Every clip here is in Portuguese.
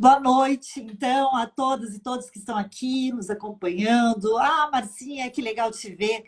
Boa noite, então, a todas e todos que estão aqui nos acompanhando. Ah, Marcinha, que legal te ver.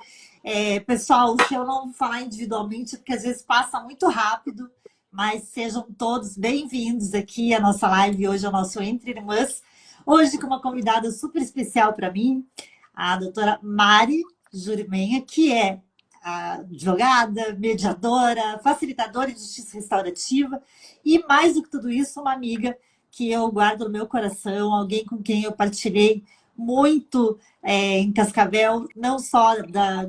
Pessoal, se eu não falar individualmente, porque às vezes passa muito rápido, mas sejam todos bem-vindos aqui à nossa live. Hoje é o nosso Entre Irmãs. Hoje com uma convidada super especial para mim, a doutora Mari Jurimenha, que é advogada, mediadora, facilitadora de justiça restaurativa e, mais do que tudo isso, uma amiga que eu guardo no meu coração, alguém com quem eu partilhei muito em Cascavel, não só da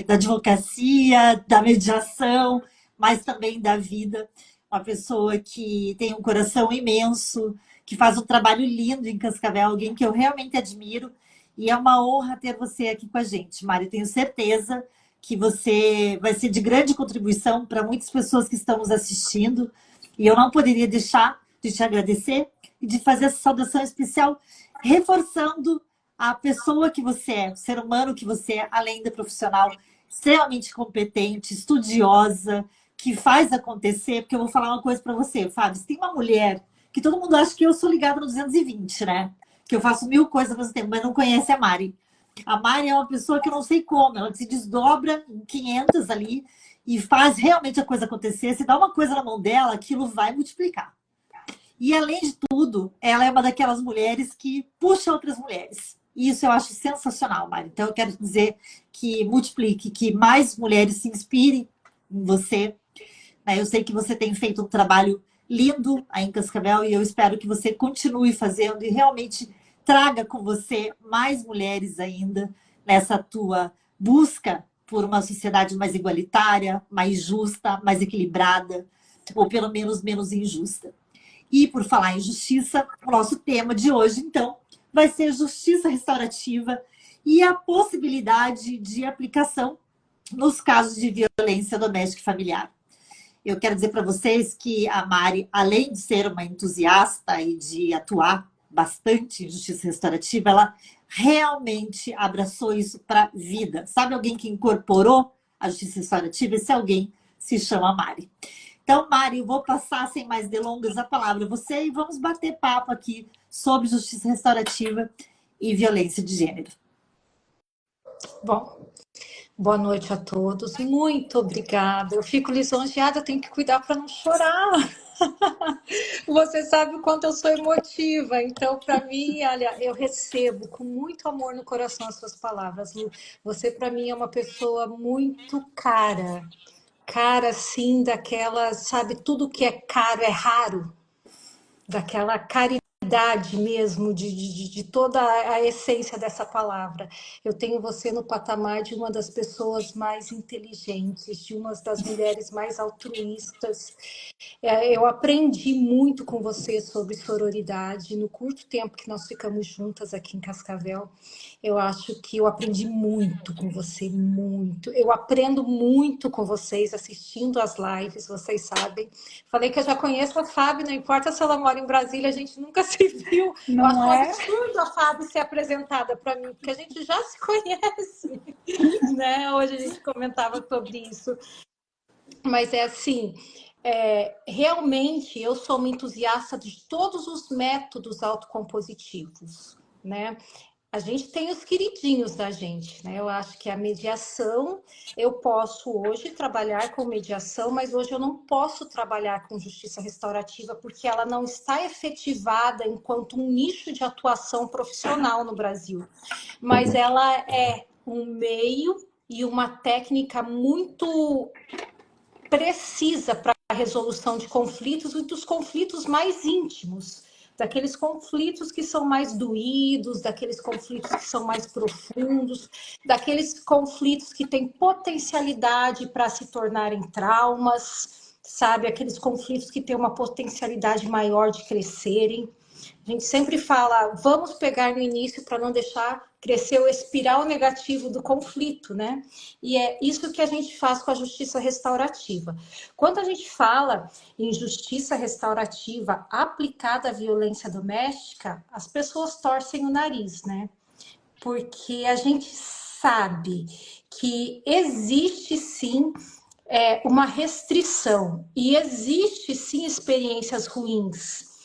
advocacia, da mediação, mas também da vida. Uma pessoa que tem um coração imenso, que faz um trabalho lindo em Cascavel, alguém que eu realmente admiro. E é uma honra ter você aqui com a gente, Mari. Tenho certeza que você vai ser de grande contribuição para muitas pessoas que estão nos assistindo. E eu não poderia deixar de te agradecer e de fazer essa saudação especial, reforçando a pessoa que você é, o ser humano que você é, além da profissional, extremamente competente, estudiosa, que faz acontecer. Porque eu vou falar uma coisa para você, Fábio. Se tem uma mulher que todo mundo acha que eu sou ligada no 220, né? Que eu faço mil coisas ao mesmo tempo, mas não conhece a Mari. A Mari é uma pessoa que eu não sei como, ela se desdobra em 500 ali e faz realmente a coisa acontecer. Se dá uma coisa na mão dela, aquilo vai multiplicar. E, além de tudo, ela é uma daquelas mulheres que puxa outras mulheres. E isso eu acho sensacional, Mari. Então, eu quero dizer que multiplique, que mais mulheres se inspirem em você. Eu sei que você tem feito um trabalho lindo aí em Cascavel e eu espero que você continue fazendo e realmente traga com você mais mulheres ainda nessa tua busca por uma sociedade mais igualitária, mais justa, mais equilibrada, ou pelo menos menos injusta. E por falar em justiça, o nosso tema de hoje, então, vai ser justiça restaurativa e a possibilidade de aplicação nos casos de violência doméstica e familiar. Eu quero dizer para vocês que a Mari, além de ser uma entusiasta e de atuar bastante em justiça restaurativa, ela realmente abraçou isso para a vida. Sabe alguém que incorporou a justiça restaurativa? Esse alguém se chama Mari. Então, Mari, eu vou passar sem mais delongas a palavra a você e vamos bater papo aqui sobre justiça restaurativa e violência de gênero. Bom, boa noite a todos. Muito obrigada. Eu fico lisonjeada, eu tenho que cuidar para não chorar. Você sabe o quanto eu sou emotiva, então, para mim, olha, eu recebo com muito amor no coração as suas palavras, Lu. Você, para mim, é uma pessoa muito cara, assim, daquela, sabe, tudo que é caro é raro, daquela caridade mesmo, de toda a essência dessa palavra. Eu tenho você no patamar de uma das pessoas mais inteligentes, de uma das mulheres mais altruístas. Eu aprendi muito com você sobre sororidade no curto tempo que nós ficamos juntas aqui em Cascavel. Eu acho que eu aprendi muito com você, muito. Eu aprendo muito com vocês assistindo as lives, vocês sabem. Falei que eu já conheço a Fábio, não importa se ela mora em Brasília, a gente nunca se viu. Eu acho um absurdo a Fábio ser apresentada para mim, porque a gente já se conhece, né? Hoje a gente comentava sobre isso. Mas é assim, realmente eu sou uma entusiasta de todos os métodos autocompositivos, né? A gente tem os queridinhos da gente, né? Eu acho que a mediação, eu posso hoje trabalhar com mediação, mas hoje eu não posso trabalhar com justiça restaurativa porque ela não está efetivada enquanto um nicho de atuação profissional no Brasil. Mas ela é um meio e uma técnica muito precisa para a resolução de conflitos e dos conflitos mais íntimos, daqueles conflitos que são mais doídos, daqueles conflitos que são mais profundos, daqueles conflitos que têm potencialidade para se tornarem traumas, sabe? Aqueles conflitos que têm uma potencialidade maior de crescerem. A gente sempre fala, vamos pegar no início para não deixar crescer o espiral negativo do conflito, né? E é isso que a gente faz com a justiça restaurativa. Quando a gente fala em justiça restaurativa aplicada à violência doméstica, as pessoas torcem o nariz, né? Porque a gente sabe que existe sim uma restrição e existe sim experiências ruins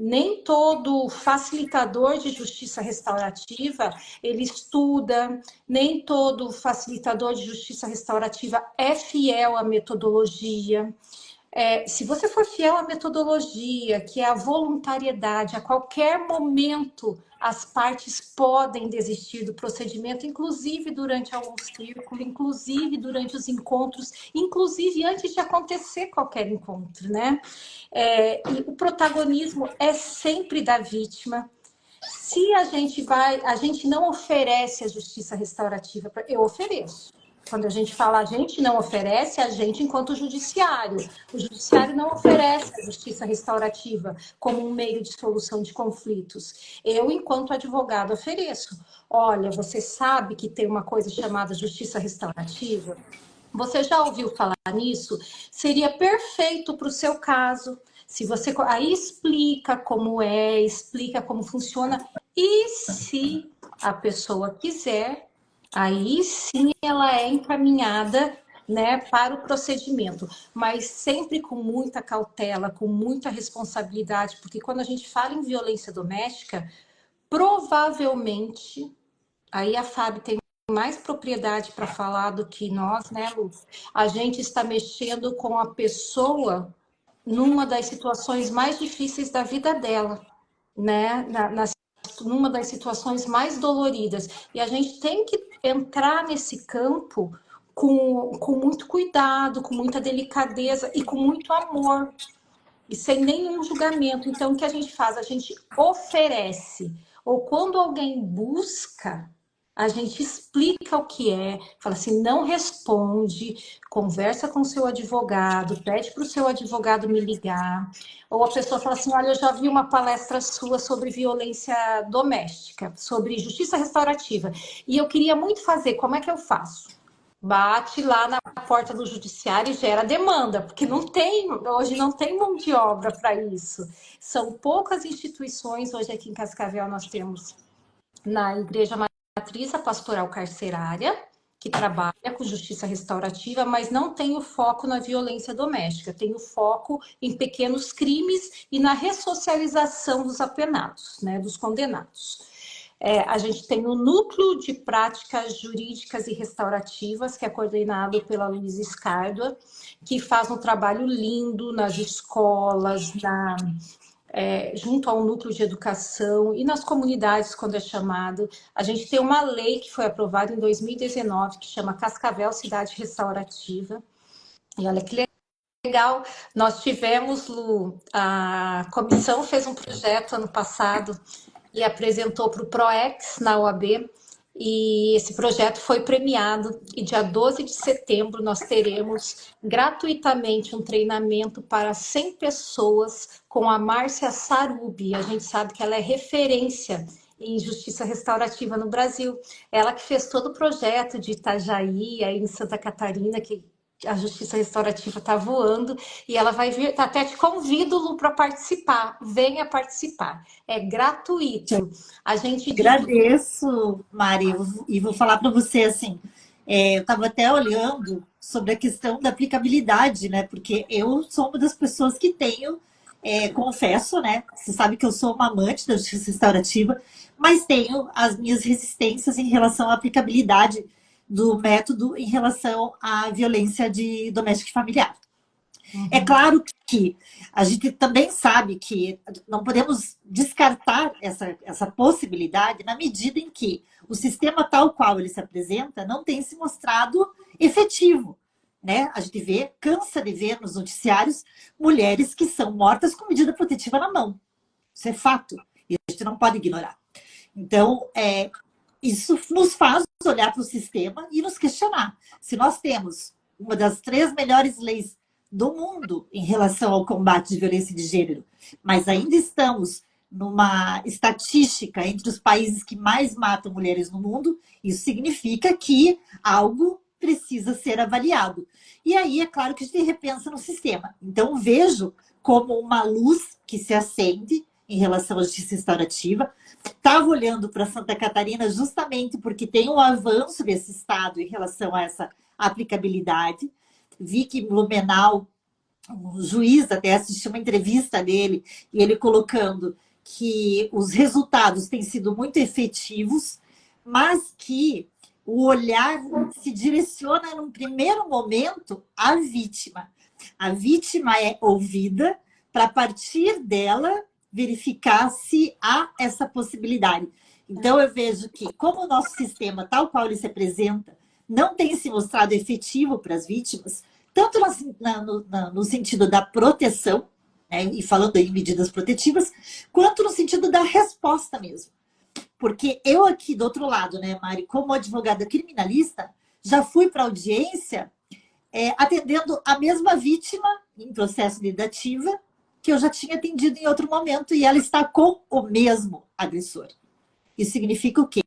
Nem todo facilitador de justiça restaurativa, ele estuda, nem todo facilitador de justiça restaurativa é fiel à metodologia. Se você for fiel à metodologia, que é a voluntariedade, a qualquer momento as partes podem desistir do procedimento, inclusive durante algum círculo, inclusive durante os encontros, inclusive antes de acontecer qualquer encontro, né? E o protagonismo é sempre da vítima. Se a gente não oferece a justiça restaurativa, eu ofereço. Quando a gente fala a gente não oferece, a gente enquanto judiciário. O judiciário não oferece a justiça restaurativa como um meio de solução de conflitos. Eu, enquanto advogado, ofereço. Olha, você sabe que tem uma coisa chamada justiça restaurativa? Você já ouviu falar nisso? Seria perfeito para o seu caso. Se você aí explica como é, explica como funciona, e se a pessoa quiser, aí sim ela é encaminhada, né, para o procedimento, mas sempre com muita cautela, com muita responsabilidade, porque quando a gente fala em violência doméstica, provavelmente, aí a Fábio tem mais propriedade para falar do que nós, né, Lu? A gente está mexendo com a pessoa numa das situações mais difíceis da vida dela, né? Numa das situações mais doloridas. E a gente tem que entrar nesse campo com muito cuidado, com muita delicadeza e com muito amor, e sem nenhum julgamento. Então, o que a gente faz? A gente oferece. Ou quando alguém busca, a gente explica o que é, fala assim, não responde, conversa com o seu advogado, pede para o seu advogado me ligar. Ou a pessoa fala assim, olha, eu já vi uma palestra sua sobre violência doméstica, sobre justiça restaurativa, e eu queria muito fazer, como é que eu faço? Bate lá na porta do judiciário e gera demanda, porque hoje não tem mão de obra para isso. São poucas instituições, hoje aqui em Cascavel nós temos na Igreja Matriz a Pastoral Carcerária, que trabalha com justiça restaurativa, mas não tem o foco na violência doméstica, tem o foco em pequenos crimes e na ressocialização dos apenados, né, dos condenados. A gente tem o Núcleo de Práticas Jurídicas e Restaurativas, que é coordenado pela Luísa Escárdua, que faz um trabalho lindo nas escolas, junto ao Núcleo de Educação e nas comunidades, quando é chamado. A gente tem uma lei que foi aprovada em 2019, que chama Cascavel Cidade Restaurativa. E olha que legal, nós tivemos, Lu, a comissão fez um projeto ano passado e apresentou para o PROEX na OAB, e esse projeto foi premiado, e dia 12 de setembro nós teremos gratuitamente um treinamento para 100 pessoas com a Márcia Sarubi. A gente sabe que ela é referência em justiça restaurativa no Brasil. Ela que fez todo o projeto de Itajaí, aí em Santa Catarina, que a justiça restaurativa está voando, e ela vai vir, até te convido, Lu, para participar. Venha participar. É gratuito. A gente Agradeço, Mari, e vou falar para você assim, eu estava até olhando sobre a questão da aplicabilidade, né? Porque eu sou uma das pessoas que tenho, confesso, né? Você sabe que eu sou uma amante da justiça restaurativa, mas tenho as minhas resistências em relação à aplicabilidade do método em relação à violência doméstica e familiar. É claro que a gente também sabe que não podemos descartar essa possibilidade na medida em que o sistema tal qual ele se apresenta não tem se mostrado efetivo, né? A gente cansa de ver nos noticiários mulheres que são mortas com medida protetiva na mão. Isso é fato e a gente não pode ignorar. Então, isso nos faz olhar para o sistema e nos questionar. Se nós temos uma das 3 melhores leis do mundo em relação ao combate de violência de gênero, mas ainda estamos numa estatística entre os países que mais matam mulheres no mundo, isso significa que algo precisa ser avaliado. E aí, é claro que a gente repensa no sistema. Então, vejo como uma luz que se acende em relação à justiça restaurativa. Estava olhando para Santa Catarina justamente porque tem um avanço desse estado em relação a essa aplicabilidade. Vi que Blumenau um juiz até assisti uma entrevista dele, e ele colocando que os resultados têm sido muito efetivos, mas que o olhar se direciona, num primeiro momento, à vítima. A vítima é ouvida para, a partir dela, verificar se há essa possibilidade. Então, eu vejo que, como o nosso sistema, tal qual ele se apresenta, não tem se mostrado efetivo para as vítimas, tanto no sentido da proteção, né, e falando em medidas protetivas, quanto no sentido da resposta mesmo. Porque eu aqui do outro lado, né, Mari, como advogada criminalista, já fui para audiência atendendo a mesma vítima em processo de dativa que eu já tinha atendido em outro momento, e ela está com o mesmo agressor. Isso significa o quê?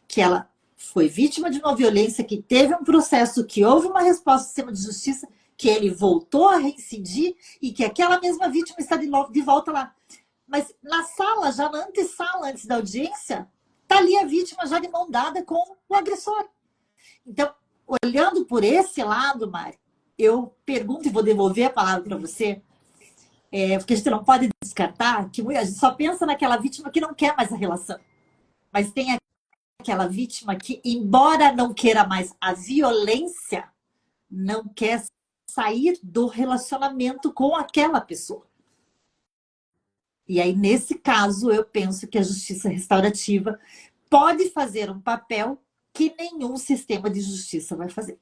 Que ela foi vítima de uma violência, que teve um processo, que houve uma resposta do sistema de justiça, que ele voltou a reincidir e que aquela mesma vítima está de volta lá. Mas na sala, já na antessala, antes da audiência, está ali a vítima já de mão dada com o agressor. Então, olhando por esse lado, Mari, eu pergunto e vou devolver a palavra para você, porque a gente não pode descartar que a gente só pensa naquela vítima que não quer mais a relação. Mas tem aquela vítima que, embora não queira mais a violência, não quer sair do relacionamento com aquela pessoa. E aí, nesse caso, eu penso que a justiça restaurativa pode fazer um papel que nenhum sistema de justiça vai fazer.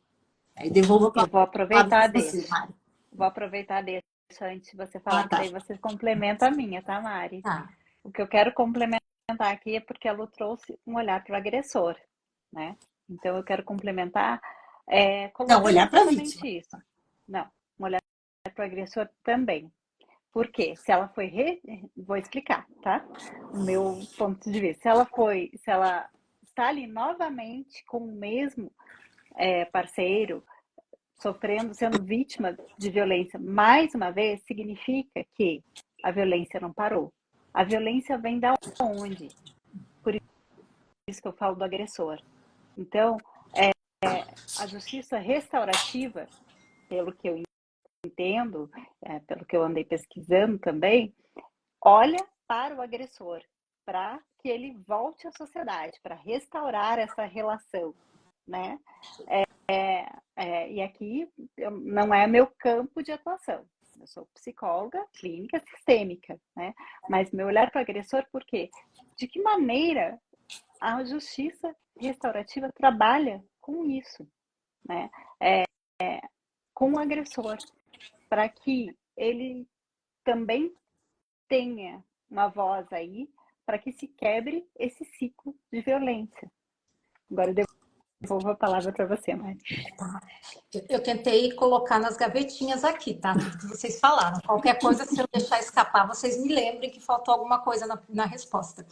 Aí devolvo a Eu vou aproveitar palavra para você, desse. Mari. Vou aproveitar desse antes de você falar, que Tá. daí você complementa a minha, tá, Mari? Tá. O que eu quero complementar aqui é porque a Lu trouxe um olhar para o agressor, né? Então eu quero complementar, Não, colocando olhar para a exatamente vítima. isso. Não, um olhar para o agressor também. Por quê? Se ela foi vou explicar, tá? O meu ponto de vista. Se ela está ali novamente com o mesmo parceiro, sofrendo, sendo vítima de violência mais uma vez, significa que a violência não parou. A violência vem da onde? Por isso que eu falo do agressor. Então, a justiça restaurativa, pelo que eu entendo, pelo que eu andei pesquisando também, olha para o agressor, para que ele volte à sociedade, para restaurar essa relação, né? E aqui não é meu campo de atuação. Eu sou psicóloga clínica sistêmica, né? Mas meu olhar para o agressor, por quê? De que maneira a justiça restaurativa trabalha com isso, né? Com o agressor, para que ele também tenha uma voz aí, para que se quebre esse ciclo de violência. Agora eu devolvo a palavra para você, Mari. Eu tentei colocar nas gavetinhas aqui, tá? Tudo que vocês falaram. Qualquer coisa, se eu deixar escapar, vocês me lembrem que faltou alguma coisa na resposta.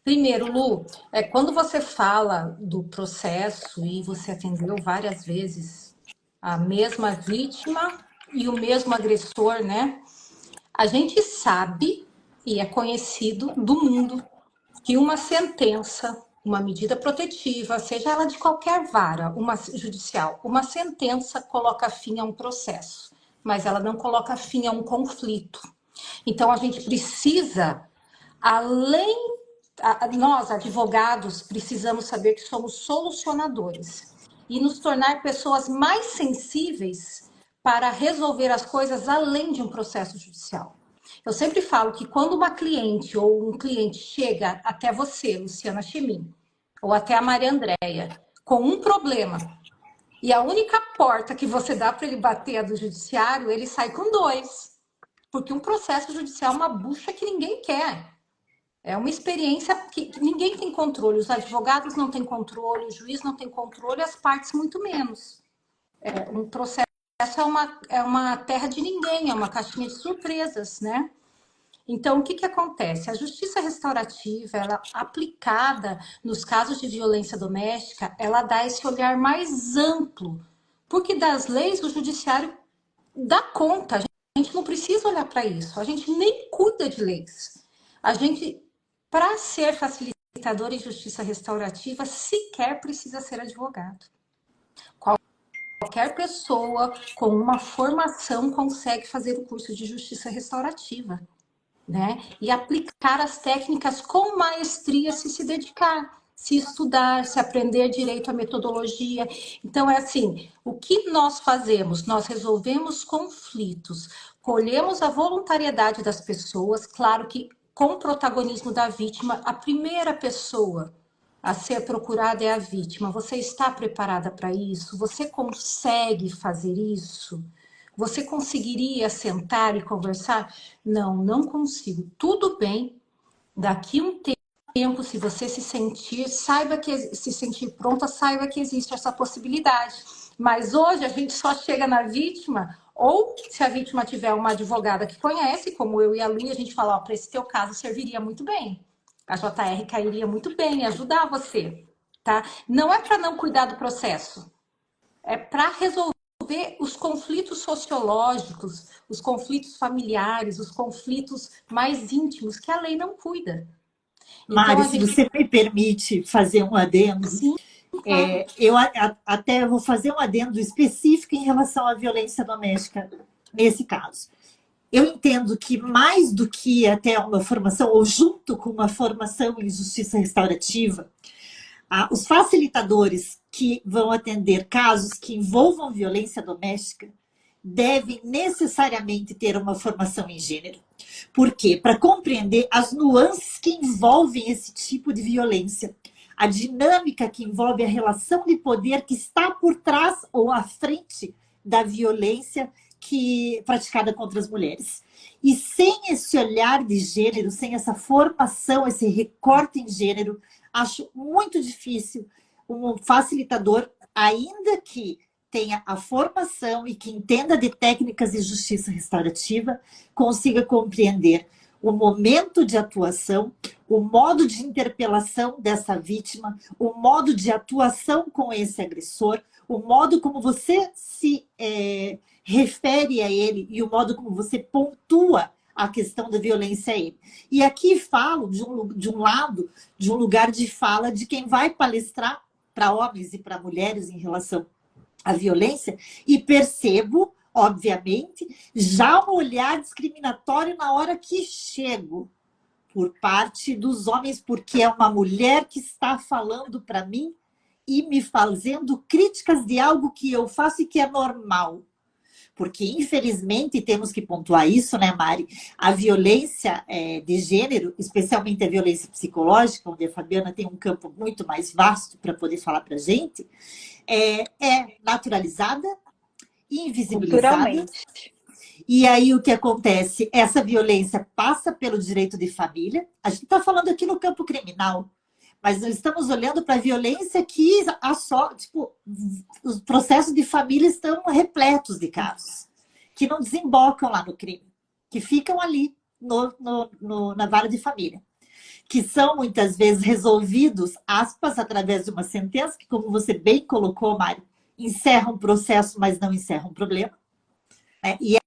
Primeiro, Lu, quando você fala do processo e você atendeu várias vezes a mesma vítima e o mesmo agressor, né? A gente sabe e é conhecido do mundo que uma sentença, uma medida protetiva, seja ela de qualquer vara, uma judicial, uma sentença coloca fim a um processo, mas ela não coloca fim a um conflito. Então a gente precisa, nós advogados precisamos saber que somos solucionadores e nos tornar pessoas mais sensíveis para resolver as coisas além de um processo judicial. Eu sempre falo que quando uma cliente ou um cliente chega até você, Luciana Chemin, ou até a Maria Andréia, com um problema, e a única porta que você dá para ele bater é a do judiciário, ele sai com dois. Porque um processo judicial é uma bucha que ninguém quer. É uma experiência que ninguém tem controle. Os advogados não têm controle, o juiz não tem controle, as partes muito menos. Um processo é uma terra de ninguém, é uma caixinha de surpresas, né? Então, o que acontece? A justiça restaurativa, ela aplicada nos casos de violência doméstica, ela dá esse olhar mais amplo, porque das leis o judiciário dá conta, a gente não precisa olhar para isso, a gente nem cuida de leis. A gente, para ser facilitador em justiça restaurativa, sequer precisa ser advogado. qualquer pessoa com uma formação consegue fazer o curso de justiça restaurativa, né? E aplicar as técnicas com maestria se dedicar, se estudar, se aprender direito à metodologia. Então, é assim, o que nós fazemos? Nós resolvemos conflitos, colhemos a voluntariedade das pessoas, claro que com o protagonismo da vítima, a primeira pessoa a ser procurada é a vítima. Você está preparada para isso? Você consegue fazer isso? Você conseguiria sentar e conversar? Não, não consigo. Tudo bem. Daqui um tempo, se você se sentir, se sentir pronta, saiba que existe essa possibilidade. Mas hoje a gente só chega na vítima, ou se a vítima tiver uma advogada que conhece, como eu e a Lu, a gente fala, ó, para esse teu caso serviria muito bem. A JR cairia muito bem em ajudar você, tá? Não é para não cuidar do processo, é para resolver os conflitos sociológicos, os conflitos familiares, os conflitos mais íntimos que a lei não cuida. Mari, se você me permite fazer um adendo, sim, claro. eu até vou fazer um adendo específico em relação à violência doméstica nesse caso. Eu entendo que mais do que até uma formação, ou junto com uma formação em justiça restaurativa, os facilitadores que vão atender casos que envolvam violência doméstica devem necessariamente ter uma formação em gênero. Por quê? Para compreender as nuances que envolvem esse tipo de violência, a dinâmica que envolve a relação de poder que está por trás ou à frente da violência praticada contra as mulheres. E sem esse olhar de gênero, sem essa formação, esse recorte em gênero, acho muito difícil um facilitador, ainda que tenha a formação e que entenda de técnicas de justiça restaurativa, consiga compreender o momento de atuação, o modo de interpelação dessa vítima, o modo de atuação com esse agressor, o modo como você se refere a ele e o modo como você pontua a questão da violência a ele. E aqui falo de um lugar de fala de quem vai palestrar para homens e para mulheres em relação à violência, e percebo, obviamente, já um olhar discriminatório na hora que chego por parte dos homens, porque é uma mulher que está falando para mim e me fazendo críticas de algo que eu faço e que é normal. Porque, infelizmente, temos que pontuar isso, né, Mari? A violência de gênero, especialmente a violência psicológica, onde a Fabiana tem um campo muito mais vasto para poder falar para a gente, é naturalizada, invisibilizada. E aí o que acontece? Essa violência passa pelo direito de família. A gente está falando aqui no campo criminal, mas nós estamos olhando para a violência que os processos de família estão repletos de casos, que não desembocam lá no crime, que ficam ali na vara de família, que são muitas vezes resolvidos, aspas, através de uma sentença, que, como você bem colocou, Mari, encerra um processo, mas não encerra um problema. E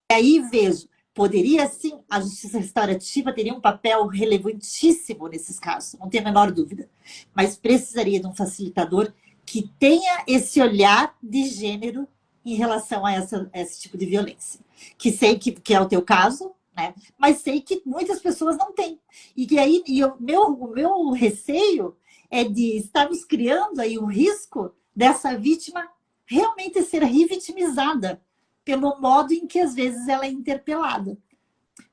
aí vejo, poderia sim, a justiça restaurativa teria um papel relevantíssimo nesses casos, não tenho a menor dúvida, mas precisaria de um facilitador que tenha esse olhar de gênero em relação a esse tipo de violência. Que sei que é o teu caso, né? Mas sei que muitas pessoas não têm. O meu receio é de estarmos criando aí um risco dessa vítima realmente ser revitimizada pelo modo em que às vezes ela é interpelada.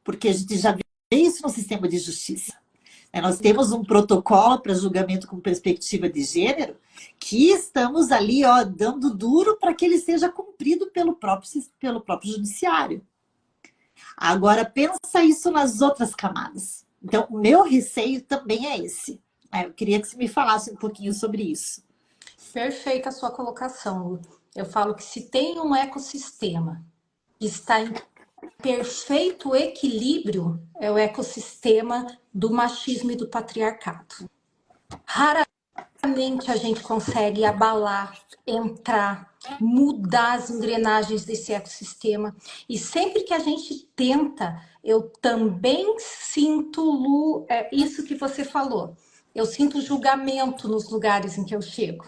Porque a gente já vê isso no sistema de justiça. Nós temos um protocolo para julgamento com perspectiva de gênero que estamos ali dando duro para que ele seja cumprido pelo próprio judiciário. Agora, pensa isso nas outras camadas. Então, o meu receio também é esse. Eu queria que você me falasse um pouquinho sobre isso. Perfeita a sua colocação, Lu. Eu falo que se tem um ecossistema que está em perfeito equilíbrio, é o ecossistema do machismo e do patriarcado. Raramente a gente consegue abalar, entrar, mudar as engrenagens desse ecossistema. E sempre que a gente tenta, eu também sinto, Lu, isso que você falou. Eu sinto julgamento nos lugares em que eu chego.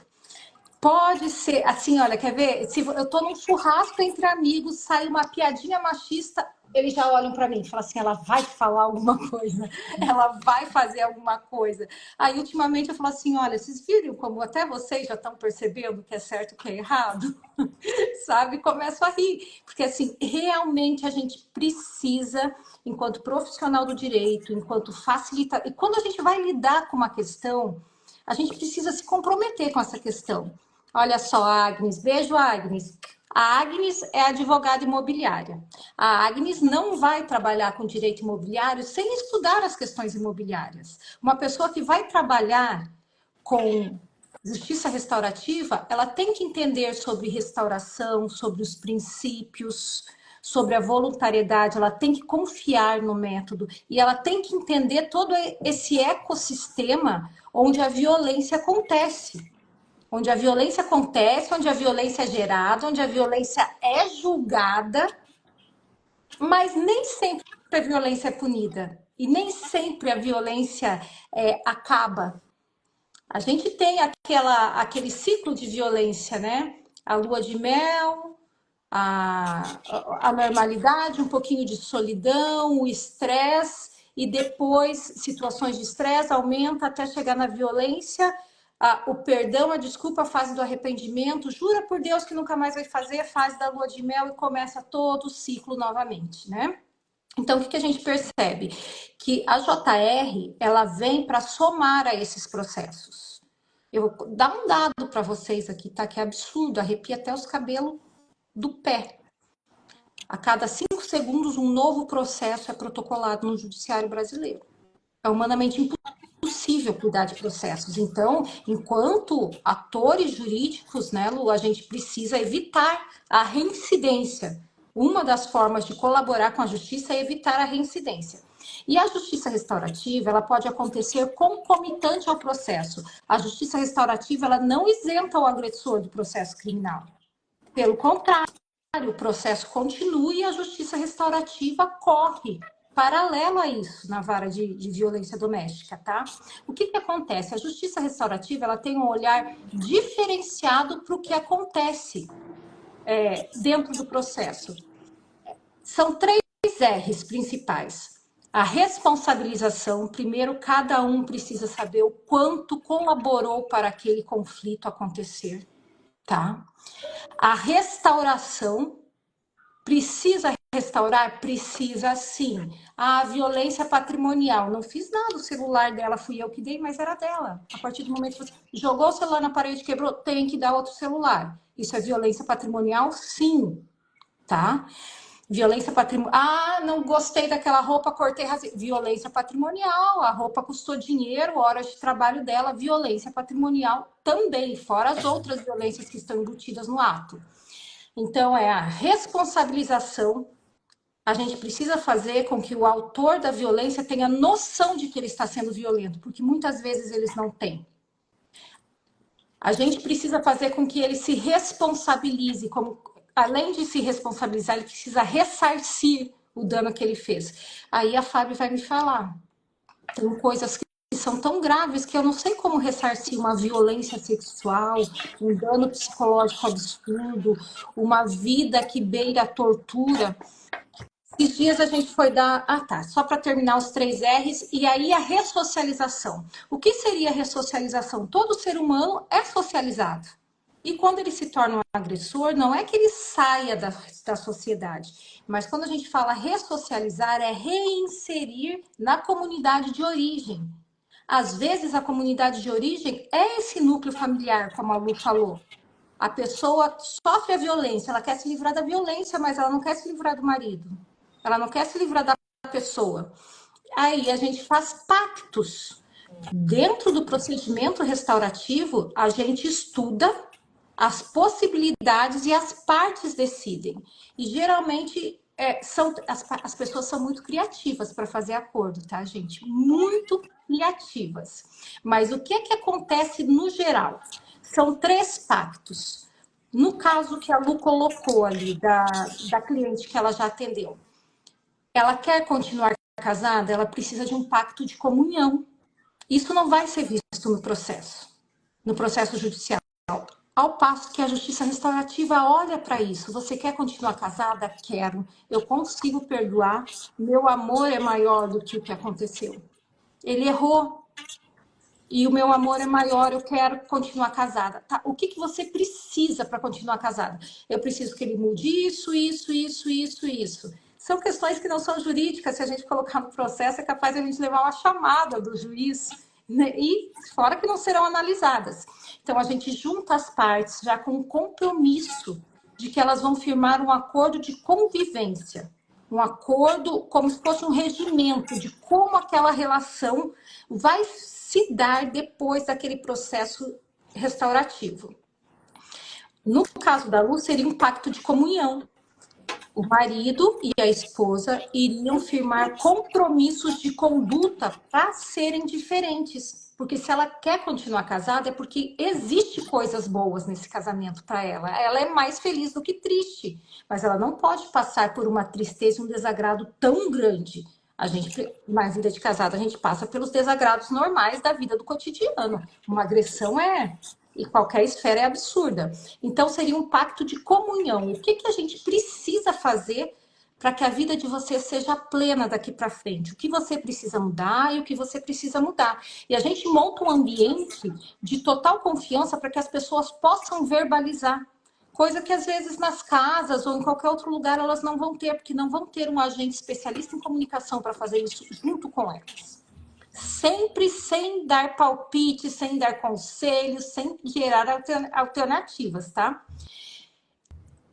Pode ser, assim, olha, quer ver? Se eu tô num churrasco entre amigos, sai uma piadinha machista, eles já olham para mim e falam assim, ela vai falar alguma coisa, ela vai fazer alguma coisa. Aí, ultimamente, eu falo assim, olha, vocês viram como até vocês já estão percebendo o que é certo e o que é errado? Sabe? Começo a rir, porque assim, realmente a gente precisa, enquanto profissional do direito, enquanto facilitador, e quando a gente vai lidar com uma questão, a gente precisa se comprometer com essa questão. Olha só, Agnes, beijo, Agnes. A Agnes é advogada imobiliária. A Agnes não vai trabalhar com direito imobiliário sem estudar as questões imobiliárias. Uma pessoa que vai trabalhar com justiça restaurativa, ela tem que entender sobre restauração, sobre os princípios, sobre a voluntariedade, ela tem que confiar no método e ela tem que entender todo esse ecossistema onde a violência acontece. Onde a violência acontece, onde a violência é gerada, onde a violência é julgada, mas nem sempre a violência é punida. E nem sempre a violência acaba. A gente tem aquele ciclo de violência, né? A lua de mel, a normalidade, um pouquinho de solidão, o estresse, e depois situações de estresse aumenta até chegar na violência, o perdão, a desculpa, a fase do arrependimento, jura por Deus que nunca mais vai fazer, a fase da lua de mel e começa todo o ciclo novamente, né? Então, o que a gente percebe? Que a JR, ela vem para somar a esses processos. Eu vou dar um dado para vocês aqui, tá? Que é absurdo, arrepia até os cabelos do pé. A cada 5 segundos, um novo processo é protocolado no judiciário brasileiro. É humanamente impossível cuidar de processos. Então, enquanto atores jurídicos, né, Lu, a gente precisa evitar a reincidência. Uma das formas de colaborar com a justiça é evitar a reincidência. E a justiça restaurativa, ela pode acontecer concomitante ao processo. A justiça restaurativa, ela não isenta o agressor do processo criminal. Pelo contrário, o processo continua e a justiça restaurativa corre paralelo a isso na vara de violência doméstica, tá? O que acontece? A justiça restaurativa, ela tem um olhar diferenciado para o que acontece dentro do processo. São 3 R's principais. A responsabilização, primeiro, cada um precisa saber o quanto colaborou para aquele conflito acontecer, tá? A restauração, precisa restaurar? Precisa sim. A violência patrimonial, não fiz nada, o celular dela fui eu que dei, mas era dela. A partir do momento que você jogou o celular na parede, quebrou, tem que dar outro celular. Isso é violência patrimonial? Sim, tá? Violência patrimonial. Ah, não gostei daquela roupa, cortei, rasei. Violência patrimonial. A roupa custou dinheiro, horas de trabalho dela. Violência patrimonial também, fora as outras violências que estão embutidas no ato. Então, é a responsabilização. A gente precisa fazer com que o autor da violência tenha noção de que ele está sendo violento, porque muitas vezes eles não têm. A gente precisa fazer com que ele se responsabilize, como além de se responsabilizar, ele precisa ressarcir o dano que ele fez. Aí a Fábio vai me falar. Tem coisas que são tão graves que eu não sei como ressarcir uma violência sexual, um dano psicológico absurdo, uma vida que beira a tortura. Esses dias a gente foi dar... Ah, tá. Só para terminar os 3 R's. E aí a ressocialização. O que seria a ressocialização? Todo ser humano é socializado. E quando ele se torna um agressor, não é que ele saia da sociedade, mas quando a gente fala ressocializar, é reinserir na comunidade de origem. Às vezes, a comunidade de origem é esse núcleo familiar, como a Lu falou. A pessoa sofre a violência, ela quer se livrar da violência, mas ela não quer se livrar do marido. Ela não quer se livrar da pessoa. Aí a gente faz pactos. Dentro do procedimento restaurativo, a gente estuda as possibilidades e as partes decidem. E geralmente as pessoas são muito criativas para fazer acordo, tá, gente? Muito criativas. Mas o que acontece no geral? São 3 pactos. No caso que a Lu colocou ali, da cliente que ela já atendeu, ela quer continuar casada, ela precisa de um pacto de comunhão. Isso não vai ser visto no processo judicial. Ao passo que a justiça restaurativa olha para isso. Você quer continuar casada? Quero. Eu consigo perdoar. Meu amor é maior do que o que aconteceu. Ele errou. E o meu amor é maior, eu quero continuar casada. Tá? O que, que você precisa para continuar casada? Eu preciso que ele mude isso, isso, isso, isso, isso. São questões que não são jurídicas. Se a gente colocar no processo, é capaz de a gente levar uma chamada do juiz, né? E fora que não serão analisadas. Então, a gente junta as partes já com um compromisso de que elas vão firmar um acordo de convivência. Um acordo como se fosse um regimento de como aquela relação vai se dar depois daquele processo restaurativo. No caso da Lu, seria um pacto de comunhão. O marido e a esposa iriam firmar compromissos de conduta para serem diferentes. Porque se ela quer continuar casada, é porque existe coisas boas nesse casamento para ela. Ela é mais feliz do que triste, mas ela não pode passar por uma tristeza e um desagrado tão grande. A gente, na vida de casada, a gente passa pelos desagrados normais da vida do cotidiano. Uma agressão e qualquer esfera é absurda. Então, seria um pacto de comunhão. O que, que a gente precisa fazer para que a vida de você seja plena daqui para frente? O que você precisa mudar e o que você precisa mudar. E a gente monta um ambiente de total confiança para que as pessoas possam verbalizar. Coisa que às vezes nas casas ou em qualquer outro lugar elas não vão ter, porque não vão ter um agente especialista em comunicação para fazer isso junto com elas. Sempre sem dar palpite, sem dar conselhos, sem gerar alternativas, tá?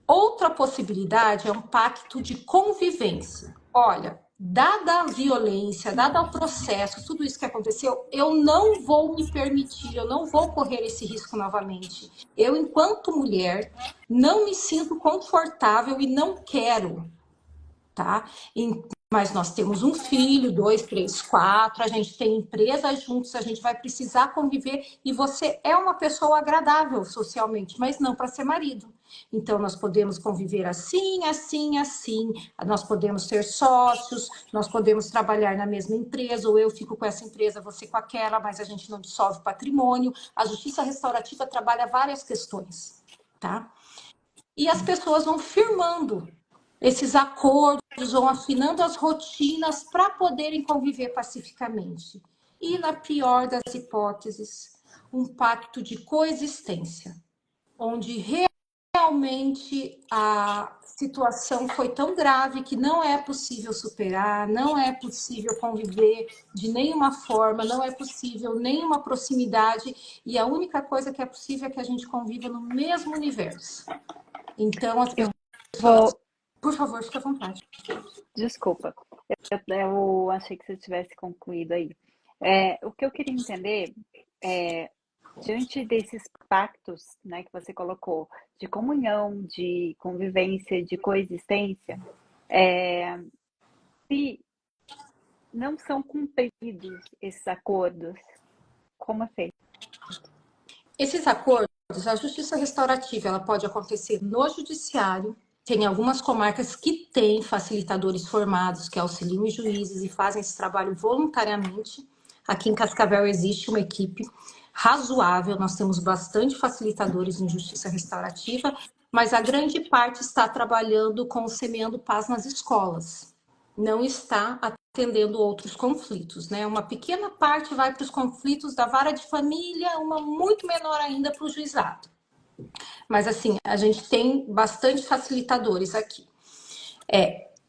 Outra possibilidade é um pacto de convivência. Olha, dada a violência, dada o processo, tudo isso que aconteceu, eu não vou me permitir, eu não vou correr esse risco novamente. Eu, enquanto mulher, não me sinto confortável e não quero, tá? Mas nós temos um filho, 2, 3, 4, a gente tem empresa juntos, a gente vai precisar conviver e você é uma pessoa agradável socialmente, mas não para ser marido. Então, nós podemos conviver assim, assim, assim, nós podemos ser sócios, nós podemos trabalhar na mesma empresa, ou eu fico com essa empresa, você com aquela, mas a gente não dissolve patrimônio. A justiça restaurativa trabalha várias questões, tá? E as pessoas vão firmando esses acordos, vão afinando as rotinas para poderem conviver pacificamente. E, na pior das hipóteses, um pacto de coexistência, onde realmente a situação foi tão grave que não é possível superar, não é possível conviver de nenhuma forma, não é possível nenhuma proximidade, e a única coisa que é possível é que a gente conviva no mesmo universo. Então, as pessoas... Vou... Por favor, fique à vontade. Desculpa, eu achei que você tivesse concluído aí. O que eu queria entender é, diante desses pactos, né, que você colocou, de comunhão, de convivência, de coexistência, se não são cumpridos esses acordos, como é feito? Esses acordos, a justiça restaurativa, ela pode acontecer no judiciário. Tem algumas comarcas que têm facilitadores formados, que auxiliam os juízes e fazem esse trabalho voluntariamente. Aqui em Cascavel existe uma equipe razoável, nós temos bastante facilitadores em justiça restaurativa, mas a grande parte está trabalhando com o Semeando Paz nas escolas. Não está atendendo outros conflitos, né? Uma pequena parte vai para os conflitos da vara de família, uma muito menor ainda para o juizado. Mas assim, a gente tem bastante facilitadores aqui.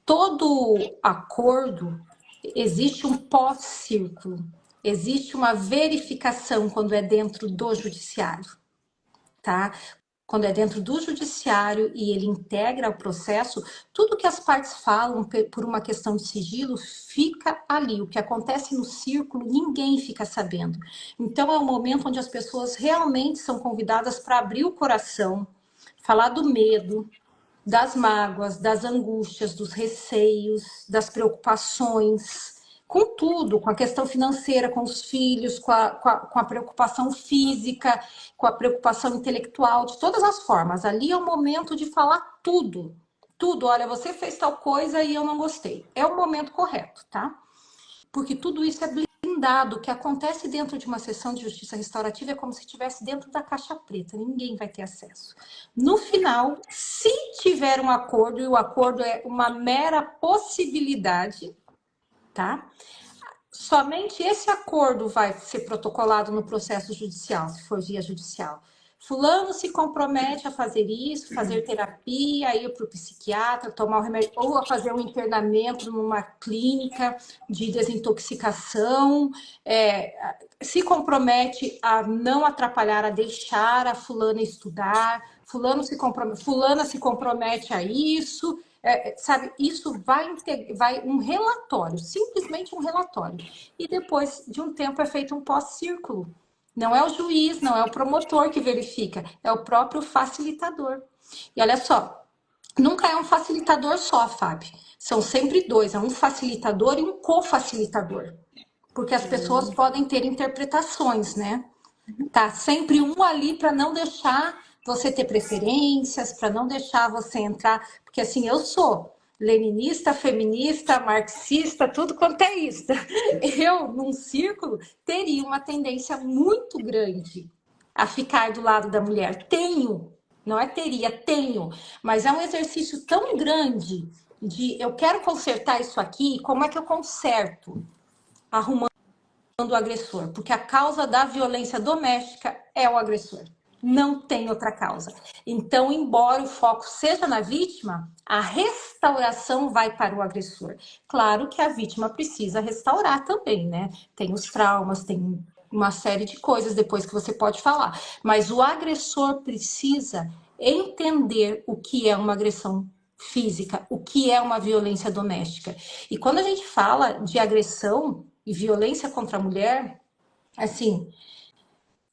Todo acordo, existe um pós-círculo, existe uma verificação quando é dentro do judiciário, tá? Quando é dentro do judiciário e ele integra o processo, tudo que as partes falam por uma questão de sigilo fica ali. O que acontece no círculo, ninguém fica sabendo. Então, é um momento onde as pessoas realmente são convidadas para abrir o coração, falar do medo, das mágoas, das angústias, dos receios, das preocupações, com tudo, com a questão financeira, com os filhos, com a preocupação física, com a preocupação intelectual, de todas as formas. Ali é o momento de falar tudo. Tudo, olha, você fez tal coisa e eu não gostei. É o momento correto, tá? Porque tudo isso é blindado. O que acontece dentro de uma sessão de justiça restaurativa é como se estivesse dentro da caixa preta, ninguém vai ter acesso. No final, se tiver um acordo, e o acordo é uma mera possibilidade, tá? Somente esse acordo vai ser protocolado no processo judicial, se for via judicial. Fulano se compromete a fazer isso, fazer terapia, ir para o psiquiatra, tomar o remédio, ou a fazer um internamento numa clínica de desintoxicação, se compromete a não atrapalhar, a deixar a fulana estudar, fulana se compromete a isso, sabe? Isso vai um relatório, simplesmente um relatório. E depois de um tempo é feito um pós-círculo. Não é o juiz, não é o promotor que verifica, é o próprio facilitador. E olha só, nunca é um facilitador só, Fábio. São sempre dois, é um facilitador e um co-facilitador. Porque as pessoas podem ter interpretações, né? Tá sempre um ali para não deixar você ter preferências, para não deixar você entrar. Porque assim, eu sou leninista, feminista, marxista, tudo quanto é isso. Eu, num círculo, teria uma tendência muito grande a ficar do lado da mulher. Tenho, não é teria, tenho. Mas é um exercício tão grande de eu quero consertar isso aqui, como é que eu conserto? Arrumando o agressor, porque a causa da violência doméstica é o agressor. Não tem outra causa. Então, embora o foco seja na vítima, a restauração vai para o agressor. Claro que a vítima precisa restaurar também, né? Tem os traumas, tem uma série de coisas depois que você pode falar. Mas o agressor precisa entender o que é uma agressão física, o que é uma violência doméstica. E quando a gente fala de agressão e violência contra a mulher, assim,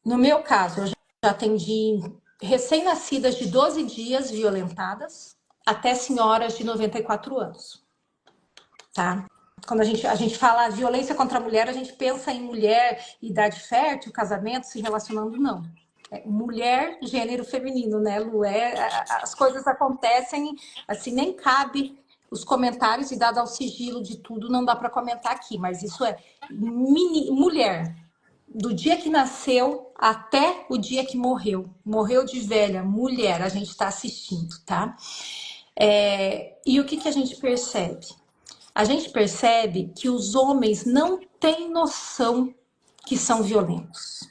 no meu caso, eu já atendi recém-nascidas de 12 dias violentadas até senhoras de 94 anos, tá? Quando a gente fala violência contra a mulher, a gente pensa em mulher, idade fértil, casamento, se relacionando, não. Mulher, gênero feminino, né, Lu? As coisas acontecem, assim, nem cabe os comentários, e dado ao sigilo de tudo, não dá para comentar aqui, mas isso é mulher, do dia que nasceu até o dia que morreu. Morreu de velha, mulher, a gente está assistindo, tá? E o que a gente percebe? A gente percebe que os homens não têm noção que são violentos.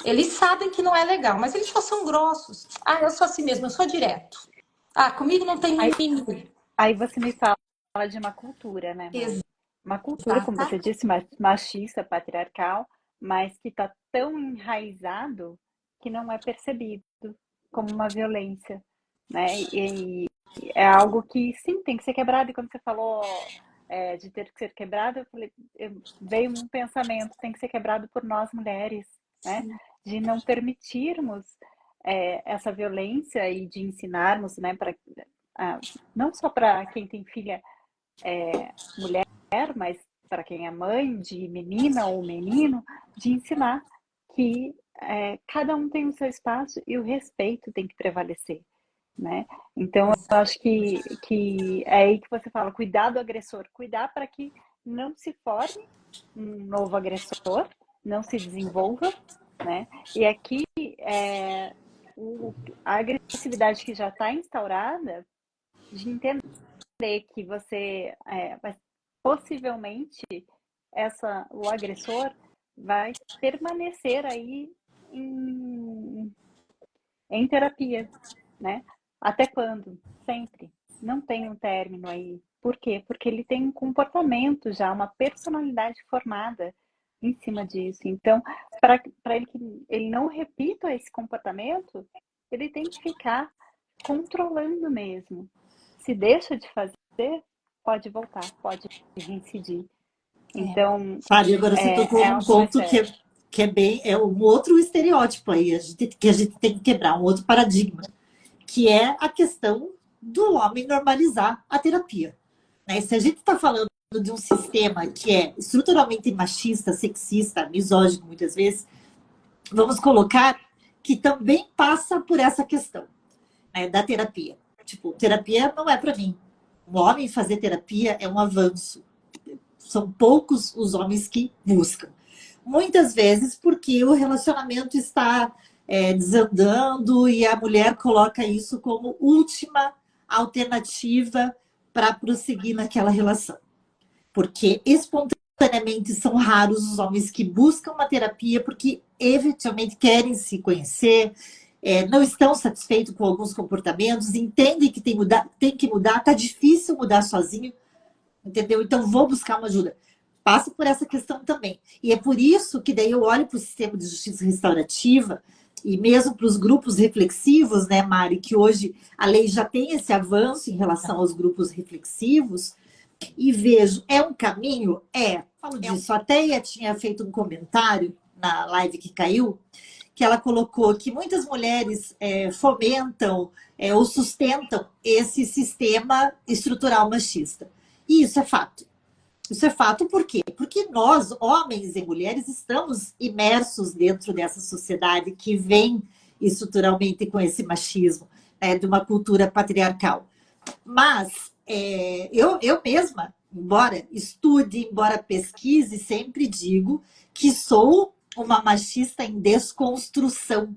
Eles sabem que não é legal, mas eles só são grossos. Ah, eu sou assim mesmo, eu sou direto. Ah, comigo não tem mimimi. Aí você me fala de uma cultura, né, Mari? Uma cultura, como você disse, machista, patriarcal, mas que está tão enraizado que não é percebido como uma violência, né? E é algo que, sim, tem que ser quebrado. E quando você falou de ter que ser quebrado, veio um pensamento, tem que ser quebrado por nós mulheres, né? De não permitirmos essa violência e de ensinarmos, né, não só para quem tem filha mulher, mas para quem é mãe de menina ou menino, de ensinar que cada um tem o seu espaço e o respeito tem que prevalecer, né? Então, eu acho que é aí que você fala, cuidar do agressor, cuidar para que não se forme um novo agressor, não se desenvolva, né? E aqui, a agressividade que já está instaurada, de entender que você possivelmente o agressor vai permanecer aí em terapia, né? Até quando? Sempre. Não tem um término aí. Por quê? Porque ele tem um comportamento já, uma personalidade formada em cima disso. Então, para ele que ele não repita esse comportamento, ele tem que ficar controlando mesmo. Se deixa de fazer, pode voltar, pode reincidir. Então, Fábio, agora você tocou num ponto que é bem, é um outro estereótipo aí, que a gente tem que quebrar, um outro paradigma, que é a questão do homem normalizar a terapia. Né? Se a gente está falando de um sistema que é estruturalmente machista, sexista, misógino, muitas vezes, vamos colocar que também passa por essa questão, né, da terapia. Tipo, terapia não é para mim. Um homem fazer terapia é um avanço. São poucos os homens que buscam. Muitas vezes porque o relacionamento está desandando e a mulher coloca isso como última alternativa para prosseguir naquela relação. Porque espontaneamente são raros os homens que buscam uma terapia porque efetivamente querem se conhecer, não estão satisfeitos com alguns comportamentos, entendem que tem que mudar, está difícil mudar sozinho, entendeu? Então vou buscar uma ajuda. Passa por essa questão também. E é por isso que daí eu olho para o sistema de justiça restaurativa e mesmo para os grupos reflexivos, né, Mari, que hoje a lei já tem esse avanço em relação aos grupos reflexivos, e vejo, é um caminho? Falo disso. A Teia tinha feito um comentário na live que caiu, que ela colocou que muitas mulheres fomentam ou sustentam esse sistema estrutural machista. E isso é fato. Isso é fato por quê? Porque nós, homens e mulheres, estamos imersos dentro dessa sociedade que vem estruturalmente com esse machismo, de uma cultura patriarcal. Mas eu mesma, embora estude, embora pesquise, sempre digo que sou uma machista em desconstrução.